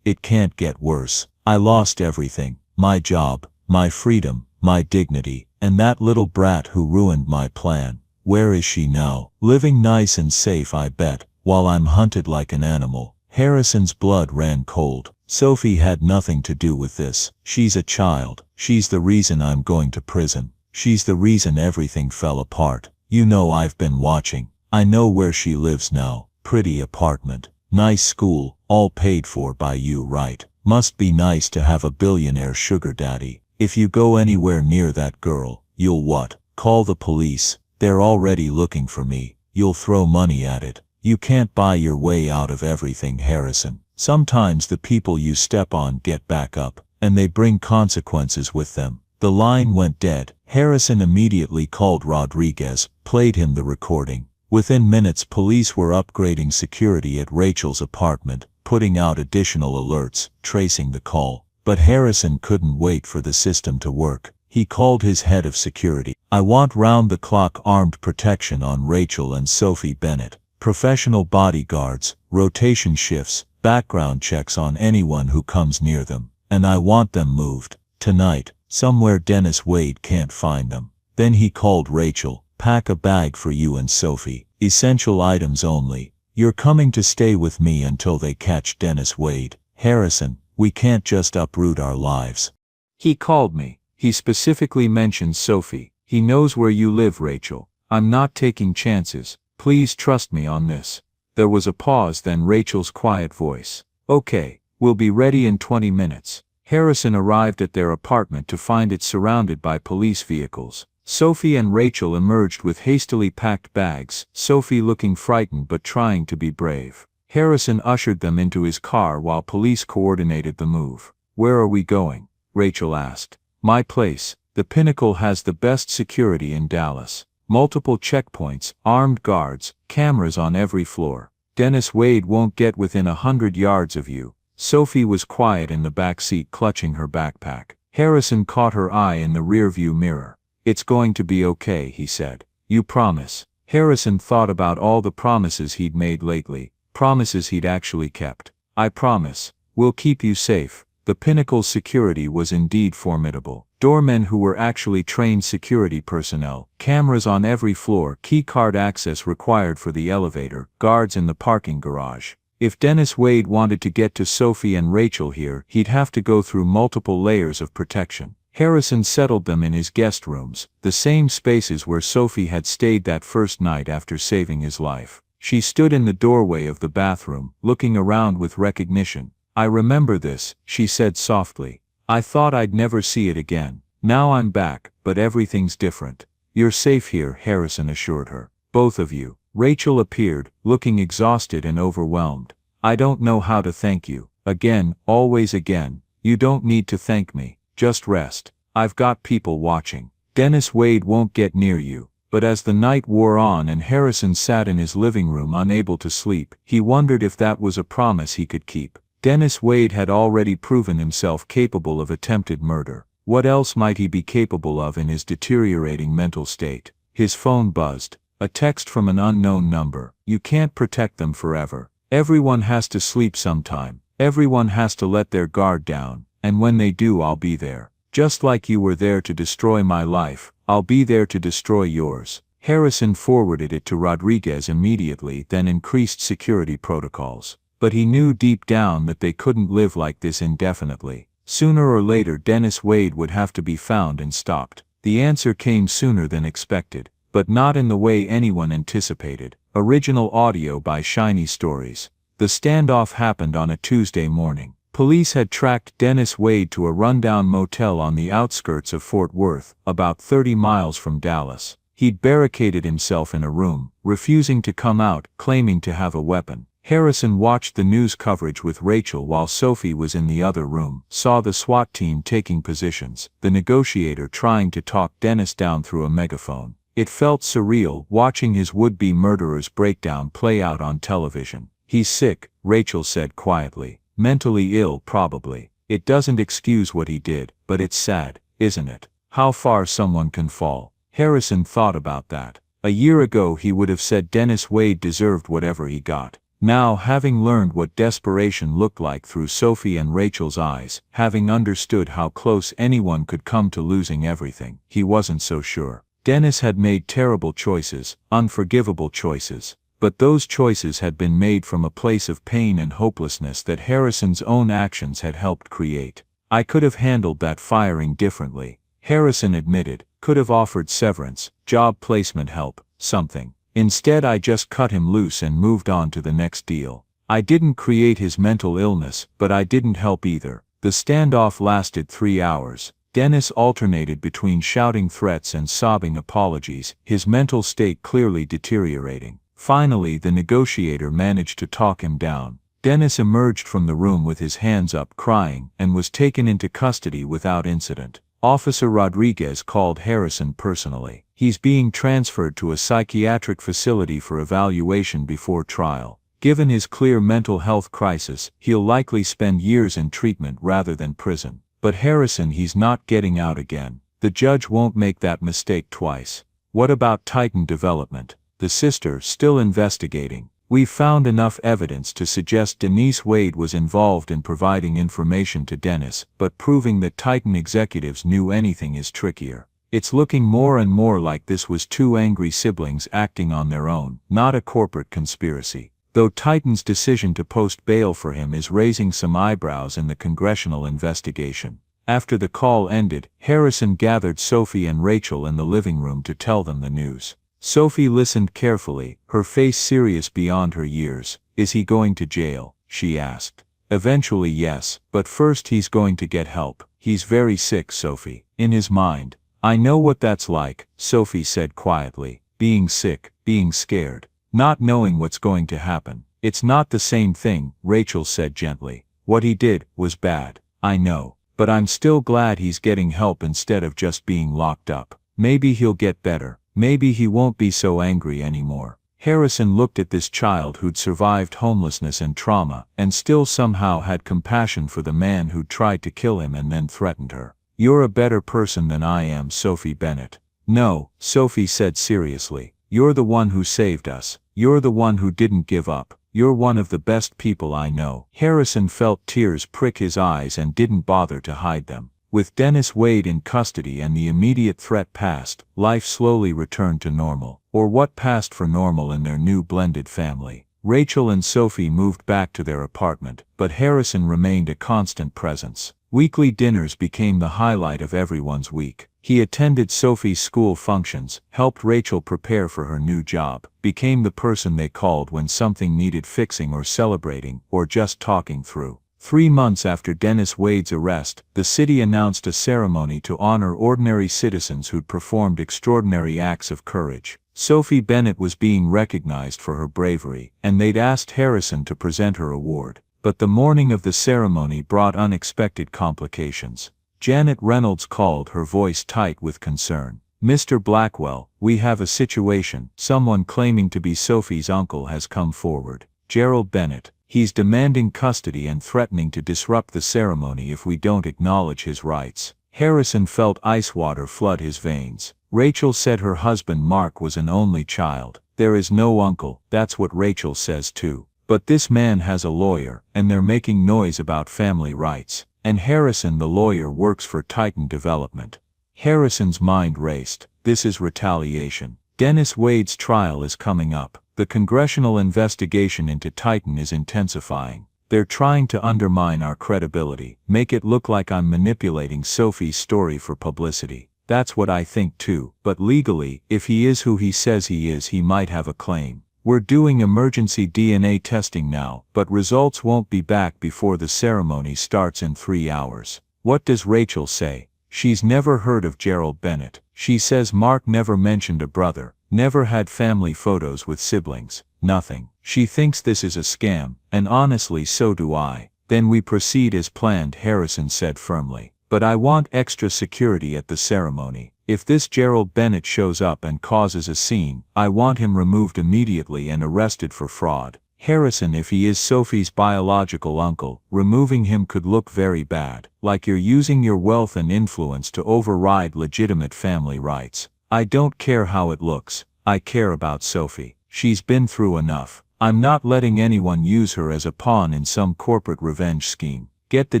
It can't get worse. I lost everything. My job, my freedom, my dignity, and that little brat who ruined my plan. Where is she now? Living nice and safe, I bet, while I'm hunted like an animal." Harrison's blood ran cold. "Sophie had nothing to do with this. She's a child. She's the reason I'm going to prison. She's the reason everything fell apart. You know, I've been watching. I know where she lives now. Pretty apartment. Nice school, all paid for by you, right? Must be nice to have a billionaire sugar daddy. If you go anywhere near that girl, you'll what? Call the police. They're already looking for me. You'll throw money at it. You can't buy your way out of everything, Harrison. Sometimes the people you step on get back up, and they bring consequences with them." The line went dead. Harrison immediately called Rodriguez, played him the recording. Within minutes, police were upgrading security at Rachel's apartment, putting out additional alerts, tracing the call. But Harrison couldn't wait for the system to work. He called his head of security. "I want round-the-clock armed protection on Rachel and Sophie Bennett. Professional bodyguards, rotation shifts, background checks on anyone who comes near them. And I want them moved. Tonight. Somewhere Dennis Wade can't find them." Then he called Rachel. "Pack a bag for you and Sophie. Essential items only. You're coming to stay with me until they catch Dennis Wade." "Harrison, we can't just uproot our lives." "He called me. He specifically mentioned Sophie. He knows where you live, Rachel. I'm not taking chances. Please trust me on this." There was a pause, then Rachel's quiet voice. "Okay, we'll be ready in 20 minutes. Harrison arrived at their apartment to find it surrounded by police vehicles. Sophie and Rachel emerged with hastily packed bags, Sophie looking frightened but trying to be brave. Harrison ushered them into his car while police coordinated the move. "Where are we going?" Rachel asked. "My place. The Pinnacle has the best security in Dallas. Multiple checkpoints, armed guards, cameras on every floor. Dennis Wade won't get within 100 yards of you." Sophie was quiet in the back seat, clutching her backpack. Harrison caught her eye in the rearview mirror. "It's going to be okay," he said. "You promise?" Harrison thought about all the promises he'd made lately, promises he'd actually kept. "I promise. We'll keep you safe." The Pinnacle's security was indeed formidable. Doormen who were actually trained security personnel, cameras on every floor, keycard access required for the elevator, guards in the parking garage. If Dennis Wade wanted to get to Sophie and Rachel here, he'd have to go through multiple layers of protection. Harrison settled them in his guest rooms, the same spaces where Sophie had stayed that first night after saving his life. She stood in the doorway of the bathroom, looking around with recognition. "I remember this," she said softly. "I thought I'd never see it again. Now I'm back, but everything's different. You're safe here, Harrison assured her. Both of you. Rachel appeared, looking exhausted and overwhelmed. I don't know how to thank you. Again, always again. You don't need to thank me. Just rest. I've got people watching. Dennis Wade won't get near you. But as the night wore on and Harrison sat in his living room unable to sleep, he wondered if that was a promise he could keep. Dennis Wade had already proven himself capable of attempted murder. What else might he be capable of in his deteriorating mental state? His phone buzzed. A text from an unknown number. You can't protect them forever. Everyone has to sleep sometime. Everyone has to let their guard down. And when they do, I'll be there. Just like you were there to destroy my life, I'll be there to destroy yours. Harrison forwarded it to Rodriguez immediately, then increased security protocols. But he knew deep down that they couldn't live like this indefinitely. Sooner or later Dennis Wade would have to be found and stopped. The answer came sooner than expected, but not in the way anyone anticipated. Original audio by Shiny Stories. The standoff happened on a Tuesday morning. Police had tracked Dennis Wade to a rundown motel on the outskirts of Fort Worth, about 30 miles from Dallas. He'd barricaded himself in a room, refusing to come out, claiming to have a weapon. Harrison watched the news coverage with Rachel while Sophie was in the other room, saw the SWAT team taking positions, the negotiator trying to talk Dennis down through a megaphone. It felt surreal watching his would-be murderer's breakdown play out on television. He's sick, Rachel said quietly. Mentally ill, probably. It doesn't excuse what he did, but it's sad, isn't it? How far someone can fall. Harrison thought about that. A year ago he would have said Dennis Wade deserved whatever he got. Now, having learned what desperation looked like through Sophie and Rachel's eyes, having understood how close anyone could come to losing everything, he wasn't so sure. Dennis had made terrible choices, unforgivable choices. But those choices had been made from a place of pain and hopelessness that Harrison's own actions had helped create. I could have handled that firing differently, Harrison admitted, could have offered severance, job placement help, something. Instead I just cut him loose and moved on to the next deal. I didn't create his mental illness, but I didn't help either. The standoff lasted 3 hours. Dennis alternated between shouting threats and sobbing apologies, his mental state clearly deteriorating. Finally, the negotiator managed to talk him down. Dennis emerged from the room with his hands up, crying, and was taken into custody without incident. Officer Rodriguez called Harrison personally. He's being transferred to a psychiatric facility for evaluation before trial. Given his clear mental health crisis, he'll likely spend years in treatment rather than prison. But Harrison, he's not getting out again. The judge won't make that mistake twice. What about Titan Development? The sister, still investigating. We've found enough evidence to suggest Denise Wade was involved in providing information to Dennis, but proving that Titan executives knew anything is trickier. It's looking more and more like this was two angry siblings acting on their own, not a corporate conspiracy. Though Titan's decision to post bail for him is raising some eyebrows in the congressional investigation. After the call ended, Harrison gathered Sophie and Rachel in the living room to tell them the news. Sophie listened carefully, her face serious beyond her years. Is he going to jail? She asked. Eventually, yes, but first he's going to get help. He's very sick, Sophie. In his mind. I know what that's like, Sophie said quietly. Being sick, being scared, not knowing what's going to happen. It's not the same thing, Rachel said gently. What he did was bad. I know. But I'm still glad he's getting help instead of just being locked up. Maybe he'll get better. Maybe he won't be so angry anymore. Harrison looked at this child who'd survived homelessness and trauma, and still somehow had compassion for the man who'd tried to kill him and then threatened her. You're a better person than I am, Sophie Bennett. No, Sophie said seriously. You're the one who saved us. You're the one who didn't give up. You're one of the best people I know. Harrison felt tears prick his eyes and didn't bother to hide them. With Dennis Wade in custody and the immediate threat past, life slowly returned to normal, or what passed for normal in their new blended family. Rachel and Sophie moved back to their apartment, but Harrison remained a constant presence. Weekly dinners became the highlight of everyone's week. He attended Sophie's school functions, helped Rachel prepare for her new job, became the person they called when something needed fixing or celebrating, or just talking through. 3 months after Dennis Wade's arrest, the city announced a ceremony to honor ordinary citizens who'd performed extraordinary acts of courage. Sophie Bennett was being recognized for her bravery, and they'd asked Harrison to present her award. But the morning of the ceremony brought unexpected complications. Janet Reynolds called, her voice tight with concern. "Mr. Blackwell, we have a situation. Someone claiming to be Sophie's uncle has come forward. Gerald Bennett. He's demanding custody and threatening to disrupt the ceremony if we don't acknowledge his rights." Harrison felt ice water flood his veins. Rachel said her husband Mark was an only child. There is no uncle, that's what Rachel says too. But this man has a lawyer, and they're making noise about family rights. And Harrison, the lawyer, works for Titan Development. Harrison's mind raced. This is retaliation. Dennis Wade's trial is coming up. The congressional investigation into Titan is intensifying. They're trying to undermine our credibility, make it look like I'm manipulating Sophie's story for publicity. That's what I think too, but legally, if he is who he says he is, he might have a claim. We're doing emergency DNA testing now, but results won't be back before the ceremony starts in 3 hours. What does Rachel say? She's never heard of Gerald Bennett. She says Mark never mentioned a brother, never had family photos with siblings, nothing. She thinks this is a scam, and honestly so do I. Then we proceed as planned, Harrison said firmly. But I want extra security at the ceremony. If this Gerald Bennett shows up and causes a scene, I want him removed immediately and arrested for fraud. Harrison, if he is Sophie's biological uncle, removing him could look very bad, like you're using your wealth and influence to override legitimate family rights. I don't care how it looks. I care about Sophie. She's been through enough. I'm not letting anyone use her as a pawn in some corporate revenge scheme. Get the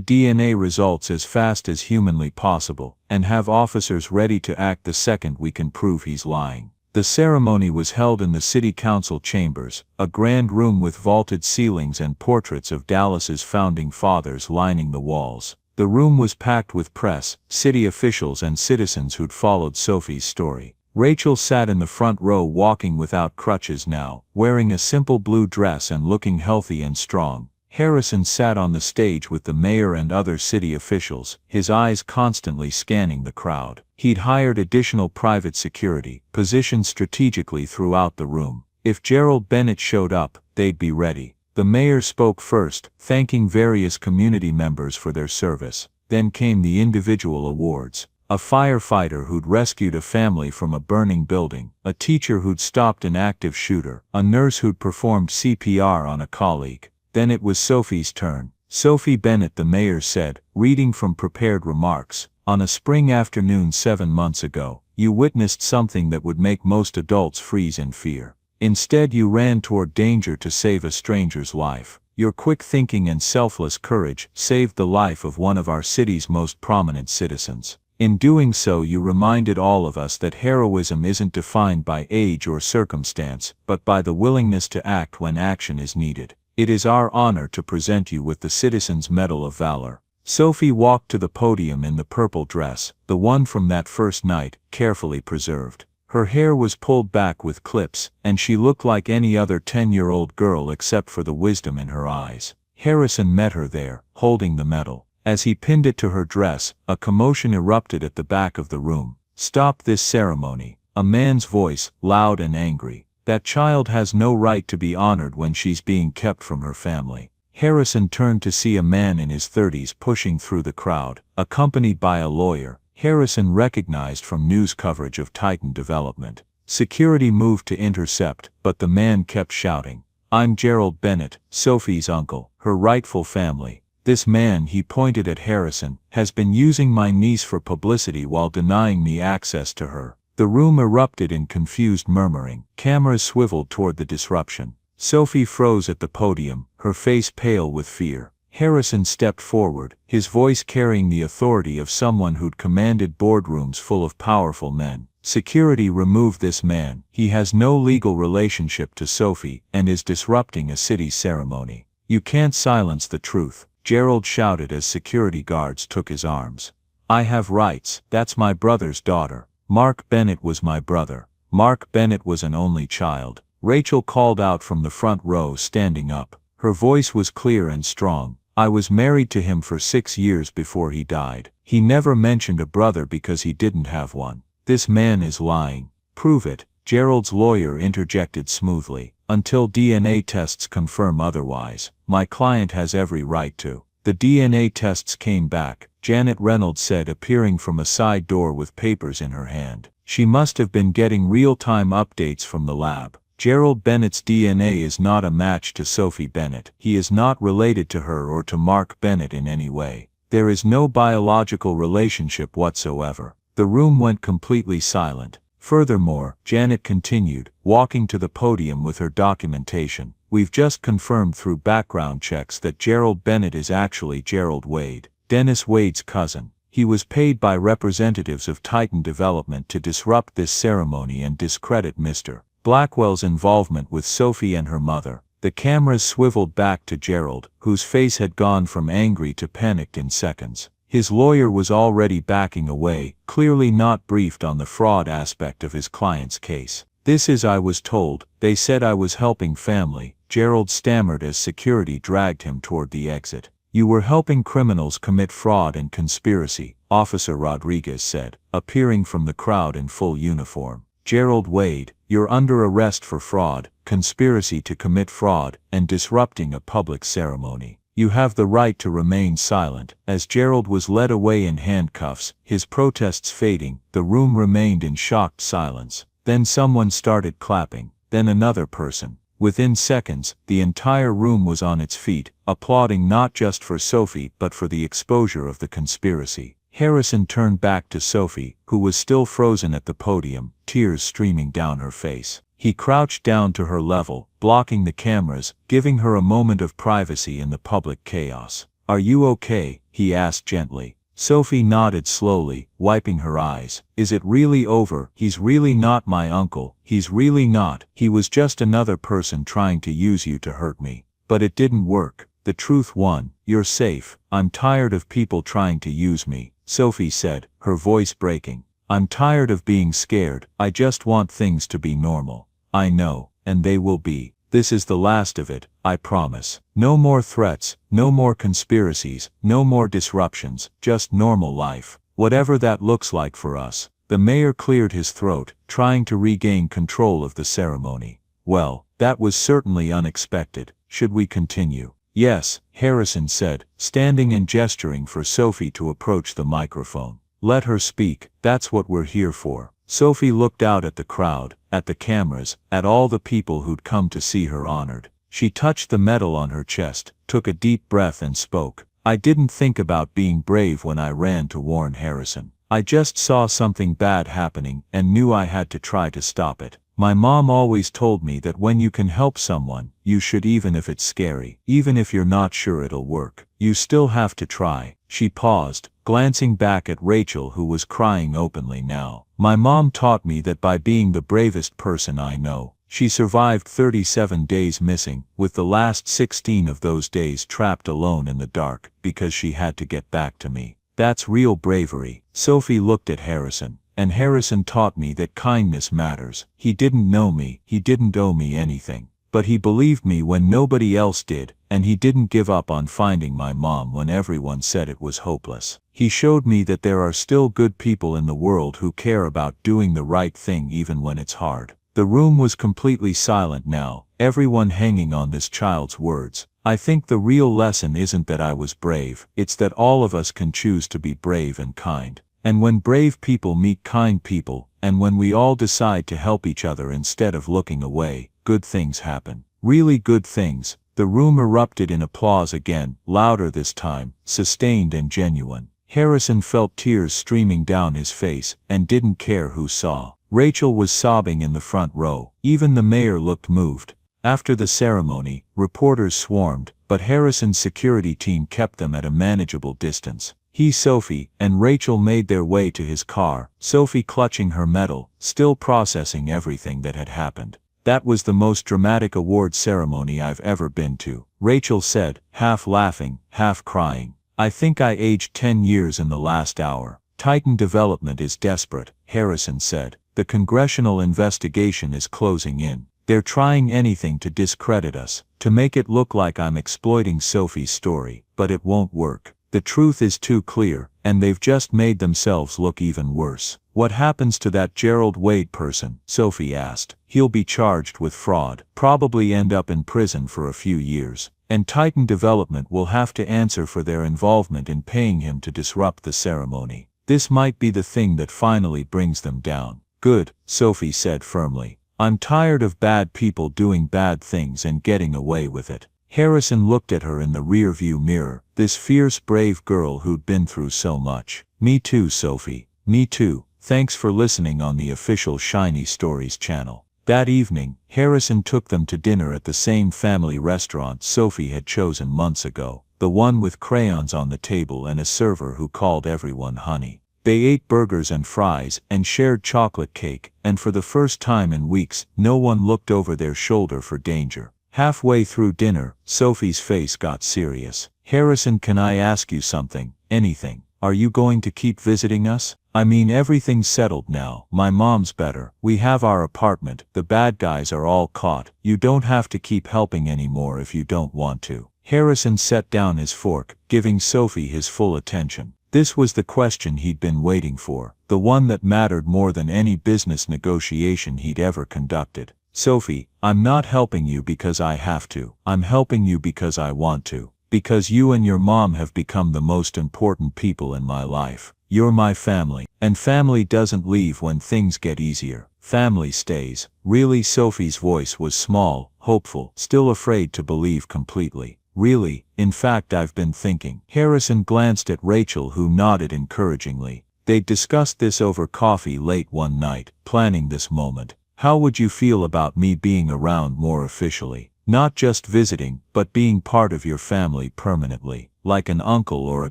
DNA results as fast as humanly possible, and have officers ready to act the second we can prove he's lying. The ceremony was held in the city council chambers, a grand room with vaulted ceilings and portraits of Dallas's founding fathers lining the walls. The room was packed with press, city officials and citizens who'd followed Sophie's story. Rachel sat in the front row, walking without crutches now, wearing a simple blue dress and looking healthy and strong. Harrison sat on the stage with the mayor and other city officials, his eyes constantly scanning the crowd. He'd hired additional private security, positioned strategically throughout the room. If Gerald Bennett showed up, they'd be ready. The mayor spoke first, thanking various community members for their service. Then came the individual awards. A firefighter who'd rescued a family from a burning building, a teacher who'd stopped an active shooter, a nurse who'd performed CPR on a colleague. Then it was Sophie's turn. Sophie Bennett, the mayor said, reading from prepared remarks. On a spring afternoon 7 months ago, you witnessed something that would make most adults freeze in fear. Instead, you ran toward danger to save a stranger's life. Your quick thinking and selfless courage saved the life of one of our city's most prominent citizens. In doing so, you reminded all of us that heroism isn't defined by age or circumstance, but by the willingness to act when action is needed. It is our honor to present you with the Citizen's Medal of Valor. Sophie walked to the podium in the purple dress, the one from that first night, carefully preserved. Her hair was pulled back with clips, and she looked like any other 10-year-old girl except for the wisdom in her eyes. Harrison met her there, holding the medal. As he pinned it to her dress, a commotion erupted at the back of the room. "Stop this ceremony." A man's voice, loud and angry. "That child has no right to be honored when she's being kept from her family." Harrison turned to see a man in his 30s pushing through the crowd, accompanied by a lawyer, Harrison recognized from news coverage of Titan Development. Security moved to intercept, but the man kept shouting, "I'm Gerald Bennett, Sophie's uncle, her rightful family. This man," he pointed at Harrison, "has been using my niece for publicity while denying me access to her." The room erupted in confused murmuring. Cameras swiveled toward the disruption. Sophie froze at the podium, her face pale with fear. Harrison stepped forward, his voice carrying the authority of someone who'd commanded boardrooms full of powerful men. "Security, remove this man. He has no legal relationship to Sophie and is disrupting a city ceremony." "You can't silence the truth," Gerald shouted as security guards took his arms. "I have rights. That's my brother's daughter. Mark Bennett was my brother. Mark Bennett was an only child." Rachel called out from the front row, standing up. Her voice was clear and strong. I was married to him for 6 years before he died. He never mentioned a brother because he didn't have one. This man is lying. Prove it, Gerald's lawyer interjected smoothly. Until DNA tests confirm otherwise, my client has every right to. The DNA tests came back, Janet Reynolds said, appearing from a side door with papers in her hand. She must have been getting real-time updates from the lab. Gerald Bennett's DNA is not a match to Sophie Bennett. He is not related to her or to Mark Bennett in any way. There is no biological relationship whatsoever. The room went completely silent. Furthermore, Janet continued, walking to the podium with her documentation, we've just confirmed through background checks that Gerald Bennett is actually Gerald Wade, Dennis Wade's cousin. He was paid by representatives of Titan Development to disrupt this ceremony and discredit Mr. Blackwell's involvement with Sophie and her mother. The cameras swiveled back to Gerald, whose face had gone from angry to panicked in seconds. His lawyer was already backing away, clearly not briefed on the fraud aspect of his client's case. This is, I was told, they said I was helping family, Gerald stammered as security dragged him toward the exit. You were helping criminals commit fraud and conspiracy, Officer Rodriguez said, appearing from the crowd in full uniform. Gerald Wade, you're under arrest for fraud, conspiracy to commit fraud, and disrupting a public ceremony. You have the right to remain silent. As Gerald was led away in handcuffs, his protests fading, the room remained in shocked silence. Then someone started clapping, then another person. Within seconds, the entire room was on its feet, applauding not just for Sophie but for the exposure of the conspiracy. Harrison turned back to Sophie, who was still frozen at the podium, tears streaming down her face. He crouched down to her level, blocking the cameras, giving her a moment of privacy in the public chaos. Are you okay? He asked gently. Sophie nodded slowly, wiping her eyes. Is it really over? He's really not my uncle. He's really not. He was just another person trying to use you to hurt me. But it didn't work. The truth won. You're safe. I'm tired of people trying to use me, Sophie said, her voice breaking. I'm tired of being scared. I just want things to be normal. I know, and they will be. This is the last of it, I promise. No more threats, no more conspiracies, no more disruptions, just normal life. Whatever that looks like for us. The mayor cleared his throat, trying to regain control of the ceremony. Well, that was certainly unexpected. Should we continue? Yes, Harrison said, standing and gesturing for Sophie to approach the microphone. Let her speak, that's what we're here for. Sophie looked out at the crowd, at the cameras, at all the people who'd come to see her honored. She touched the medal on her chest, took a deep breath and spoke. I didn't think about being brave when I ran to warn Harrison. I just saw something bad happening and knew I had to try to stop it. My mom always told me that when you can help someone, you should, even if it's scary, even if you're not sure it'll work. You still have to try. She paused, glancing back at Rachel, who was crying openly now. My mom taught me that by being the bravest person I know. She survived 37 days missing, with the last 16 of those days trapped alone in the dark, because she had to get back to me. That's real bravery. Sophie looked at Harrison. And Harrison taught me that kindness matters. He didn't know me, he didn't owe me anything. But he believed me when nobody else did, and he didn't give up on finding my mom when everyone said it was hopeless. He showed me that there are still good people in the world who care about doing the right thing even when it's hard. The room was completely silent now, everyone hanging on this child's words. I think the real lesson isn't that I was brave, it's that all of us can choose to be brave and kind. And when brave people meet kind people, and when we all decide to help each other instead of looking away, good things happen. Really good things. The room erupted in applause again, louder this time, sustained and genuine. Harrison felt tears streaming down his face, and didn't care who saw. Rachel was sobbing in the front row. Even the mayor looked moved. After the ceremony, reporters swarmed, but Harrison's security team kept them at a manageable distance. He, Sophie, and Rachel made their way to his car, Sophie clutching her medal, still processing everything that had happened. That was the most dramatic award ceremony I've ever been to, Rachel said, half laughing, half crying. I think I aged 10 years in the last hour. Titan Development is desperate, Harrison said. The congressional investigation is closing in. They're trying anything to discredit us, to make it look like I'm exploiting Sophie's story, but it won't work. The truth is too clear, and they've just made themselves look even worse. What happens to that Gerald Wade person? Sophie asked. He'll be charged with fraud, probably end up in prison for a few years. And Titan Development will have to answer for their involvement in paying him to disrupt the ceremony. This might be the thing that finally brings them down. Good, Sophie said firmly. I'm tired of bad people doing bad things and getting away with it. Harrison looked at her in the rearview mirror, this fierce, brave girl who'd been through so much. Me too, Sophie. Me too. Thanks for listening on the official Shiny Stories channel. That evening, Harrison took them to dinner at the same family restaurant Sophie had chosen months ago, the one with crayons on the table and a server who called everyone honey. They ate burgers and fries and shared chocolate cake, and for the first time in weeks, no one looked over their shoulder for danger. Halfway through dinner, Sophie's face got serious. Harrison, can I ask you something? Anything? Are you going to keep visiting us? I mean, everything's settled now. My mom's better. We have our apartment. The bad guys are all caught. You don't have to keep helping anymore if you don't want to. Harrison set down his fork, giving Sophie his full attention. This was the question he'd been waiting for, the one that mattered more than any business negotiation he'd ever conducted. Sophie, I'm not helping you because I have to. I'm helping you because I want to. Because you and your mom have become the most important people in my life. You're my family. And family doesn't leave when things get easier. Family stays. Really? Sophie's voice was small, hopeful, still afraid to believe completely. Really? In fact, I've been thinking. Harrison glanced at Rachel, who nodded encouragingly. They'd discussed this over coffee late one night, planning this moment. How would you feel about me being around more officially? Not just visiting, but being part of your family permanently, like an uncle or a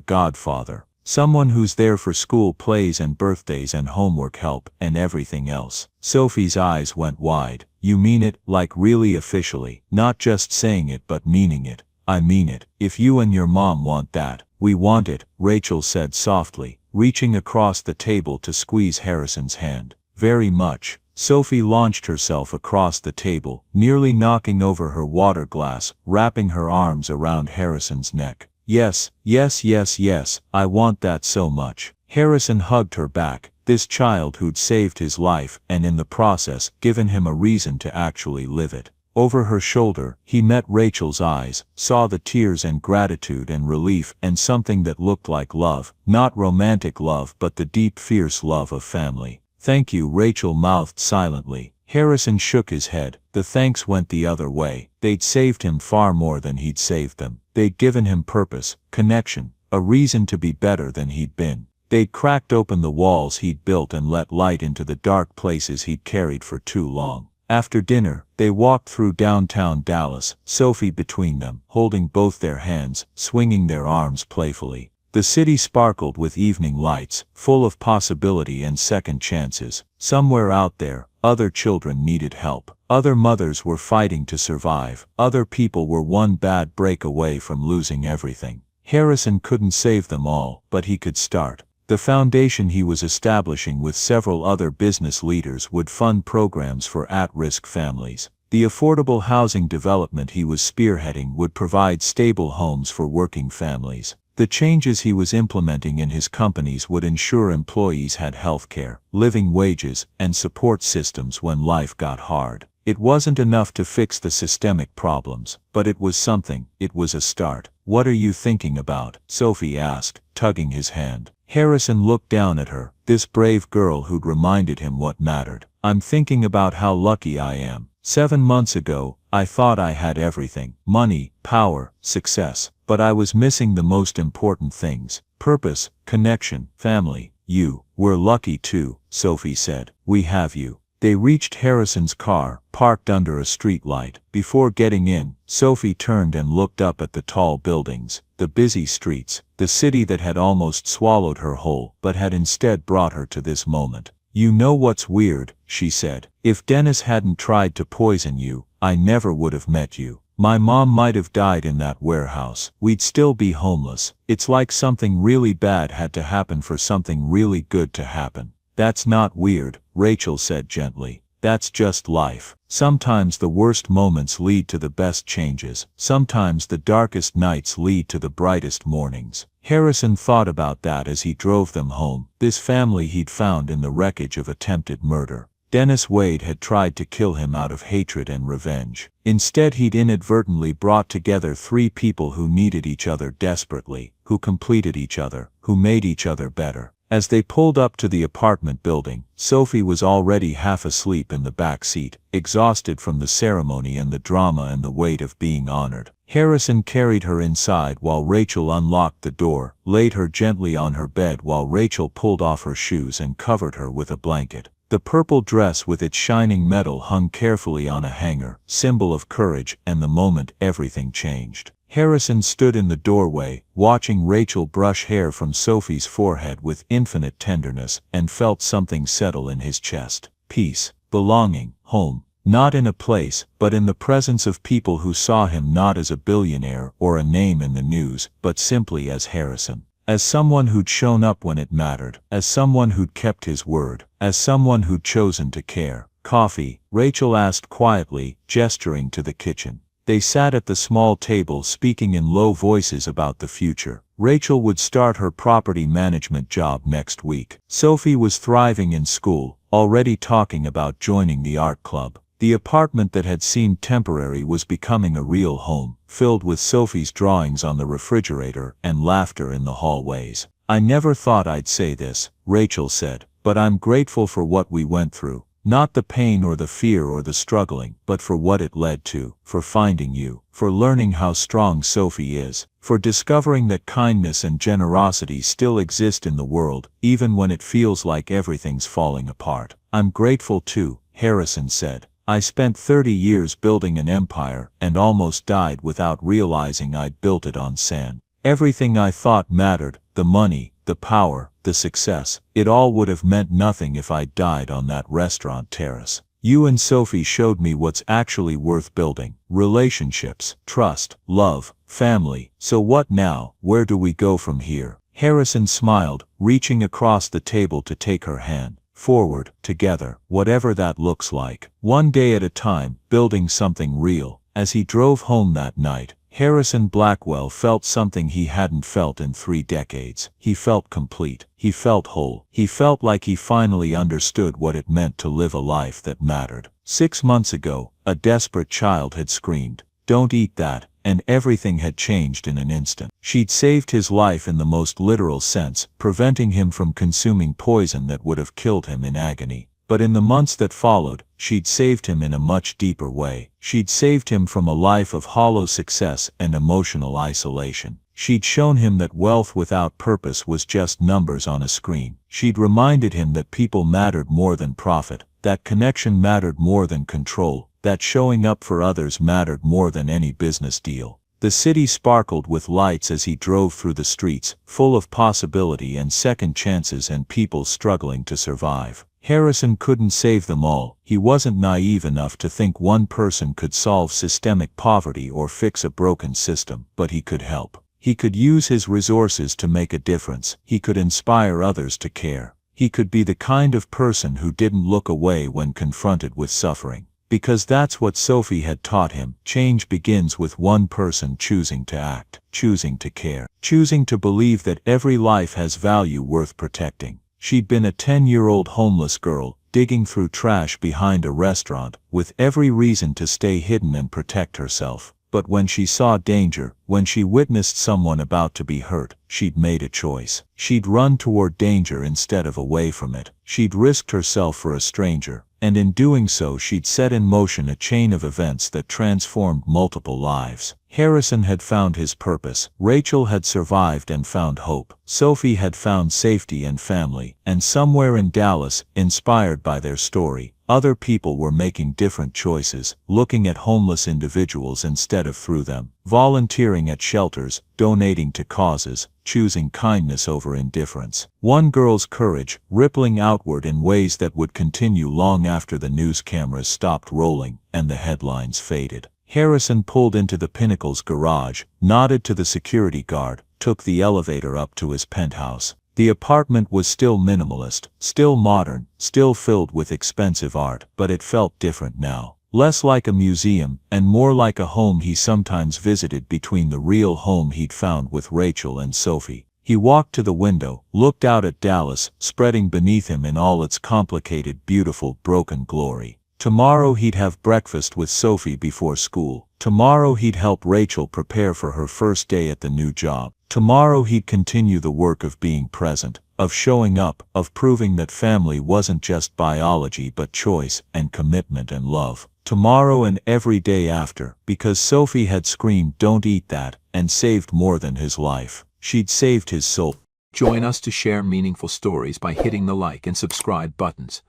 godfather. Someone who's there for school plays and birthdays and homework help and everything else. Sophie's eyes went wide. You mean it, like really officially? Not just saying it but meaning it. I mean it. If you and your mom want that, we want it, Rachel said softly, reaching across the table to squeeze Harrison's hand. Very much. Sophie launched herself across the table, nearly knocking over her water glass, wrapping her arms around Harrison's neck. Yes, yes, yes, yes, I want that so much. Harrison hugged her back, this child who'd saved his life and in the process given him a reason to actually live it. Over her shoulder, he met Rachel's eyes, saw the tears and gratitude and relief and something that looked like love, not romantic love but the deep, fierce love of family. Thank you, Rachel mouthed silently. Harrison shook his head. The thanks went the other way. They'd saved him far more than he'd saved them. They'd given him purpose, connection, a reason to be better than he'd been. They'd cracked open the walls he'd built and let light into the dark places he'd carried for too long. After dinner, they walked through downtown Dallas, Sophie between them, holding both their hands, swinging their arms playfully. The city sparkled with evening lights, full of possibility and second chances. Somewhere out there, other children needed help. Other mothers were fighting to survive. Other people were one bad break away from losing everything. Harrison couldn't save them all, but he could start. The foundation he was establishing with several other business leaders would fund programs for at-risk families. The affordable housing development he was spearheading would provide stable homes for working families. The changes he was implementing in his companies would ensure employees had health care, living wages, and support systems when life got hard. It wasn't enough to fix the systemic problems, but it was something. It was a start. What are you thinking about? Sophie asked, tugging his hand. Harrison looked down at her, this brave girl who'd reminded him what mattered. I'm thinking about how lucky I am. 7 months ago, I thought I had everything. Money, power, success. But I was missing the most important things. Purpose, connection, family. You. We're lucky too, Sophie said. We have you. They reached Harrison's car, parked under a street light. Before getting in, Sophie turned and looked up at the tall buildings, the busy streets, the city that had almost swallowed her whole, but had instead brought her to this moment. You know what's weird, she said. If Dennis hadn't tried to poison you, I never would have met you. My mom might have died in that warehouse. We'd still be homeless. It's like something really bad had to happen for something really good to happen. That's not weird, Rachel said gently. That's just life. Sometimes the worst moments lead to the best changes. Sometimes the darkest nights lead to the brightest mornings. Harrison thought about that as he drove them home. This family he'd found in the wreckage of attempted murder. Dennis Wade had tried to kill him out of hatred and revenge. Instead, he'd inadvertently brought together three people who needed each other desperately, who completed each other, who made each other better. As they pulled up to the apartment building, Sophie was already half asleep in the back seat, exhausted from the ceremony and the drama and the weight of being honored. Harrison carried her inside while Rachel unlocked the door, laid her gently on her bed while Rachel pulled off her shoes and covered her with a blanket. The purple dress with its shining metal hung carefully on a hanger, symbol of courage, and the moment everything changed. Harrison stood in the doorway, watching Rachel brush hair from Sophie's forehead with infinite tenderness, and felt something settle in his chest. Peace, belonging, home. Not in a place, but in the presence of people who saw him not as a billionaire or a name in the news, but simply as Harrison. As someone who'd shown up when it mattered, as someone who'd kept his word, as someone who'd chosen to care. Coffee, Rachel asked quietly, gesturing to the kitchen. They sat at the small table speaking in low voices about the future. Rachel would start her property management job next week. Sophie was thriving in school, already talking about joining the art club. The apartment that had seemed temporary was becoming a real home, filled with Sophie's drawings on the refrigerator and laughter in the hallways. I never thought I'd say this, Rachel said, but I'm grateful for what we went through. Not the pain or the fear or the struggling, but for what it led to, for finding you, for learning how strong Sophie is, for discovering that kindness and generosity still exist in the world, even when it feels like everything's falling apart. I'm grateful too, Harrison said. I spent 30 years building an empire and almost died without realizing I'd built it on sand. Everything I thought mattered, the money, the power, the success, it all would have meant nothing if I died on that restaurant terrace. You and Sophie showed me what's actually worth building. Relationships, trust, love, family. So what now? Where do we go from here? Harrison smiled, reaching across the table to take her hand. Forward, together, whatever that looks like. One day at a time, building something real. As he drove home that night, Harrison Blackwell felt something he hadn't felt in 3 decades. He felt complete. He felt whole. He felt like he finally understood what it meant to live a life that mattered. 6 months ago, a desperate child had screamed, "Don't eat that," and everything had changed in an instant. She'd saved his life in the most literal sense, preventing him from consuming poison that would have killed him in agony. But in the months that followed, she'd saved him in a much deeper way. She'd saved him from a life of hollow success and emotional isolation. She'd shown him that wealth without purpose was just numbers on a screen. She'd reminded him that people mattered more than profit, that connection mattered more than control, that showing up for others mattered more than any business deal. The city sparkled with lights as he drove through the streets, full of possibility and second chances and people struggling to survive. Harrison couldn't save them all. He wasn't naive enough to think one person could solve systemic poverty or fix a broken system, but he could help. He could use his resources to make a difference. He could inspire others to care. He could be the kind of person who didn't look away when confronted with suffering. Because that's what Sophie had taught him. Change begins with one person choosing to act, choosing to care, choosing to believe that every life has value worth protecting. She'd been a 10-year-old homeless girl, digging through trash behind a restaurant, with every reason to stay hidden and protect herself. But when she saw danger, when she witnessed someone about to be hurt, she'd made a choice. She'd run toward danger instead of away from it. She'd risked herself for a stranger, and in doing so she'd set in motion a chain of events that transformed multiple lives. Harrison had found his purpose. Rachel had survived and found hope. Sophie had found safety and family. And somewhere in Dallas, inspired by their story, other people were making different choices, looking at homeless individuals instead of through them, volunteering at shelters, donating to causes, choosing kindness over indifference. One girl's courage, rippling outward in ways that would continue long after the news cameras stopped rolling and the headlines faded. Harrison pulled into the Pinnacle's garage, nodded to the security guard, took the elevator up to his penthouse. The apartment was still minimalist, still modern, still filled with expensive art, but it felt different now. Less like a museum, and more like a home he sometimes visited between the real home he'd found with Rachel and Sophie. He walked to the window, looked out at Dallas, spreading beneath him in all its complicated, beautiful, broken glory. Tomorrow he'd have breakfast with Sophie before school. Tomorrow he'd help Rachel prepare for her first day at the new job. Tomorrow he'd continue the work of being present, of showing up, of proving that family wasn't just biology but choice and commitment and love. Tomorrow and every day after, because Sophie had screamed "Don't eat that," and saved more than his life. She'd saved his soul. Join us to share meaningful stories by hitting the like and subscribe buttons.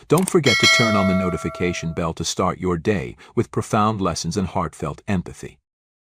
Don't forget to turn on the notification bell to start your day with profound lessons and heartfelt empathy.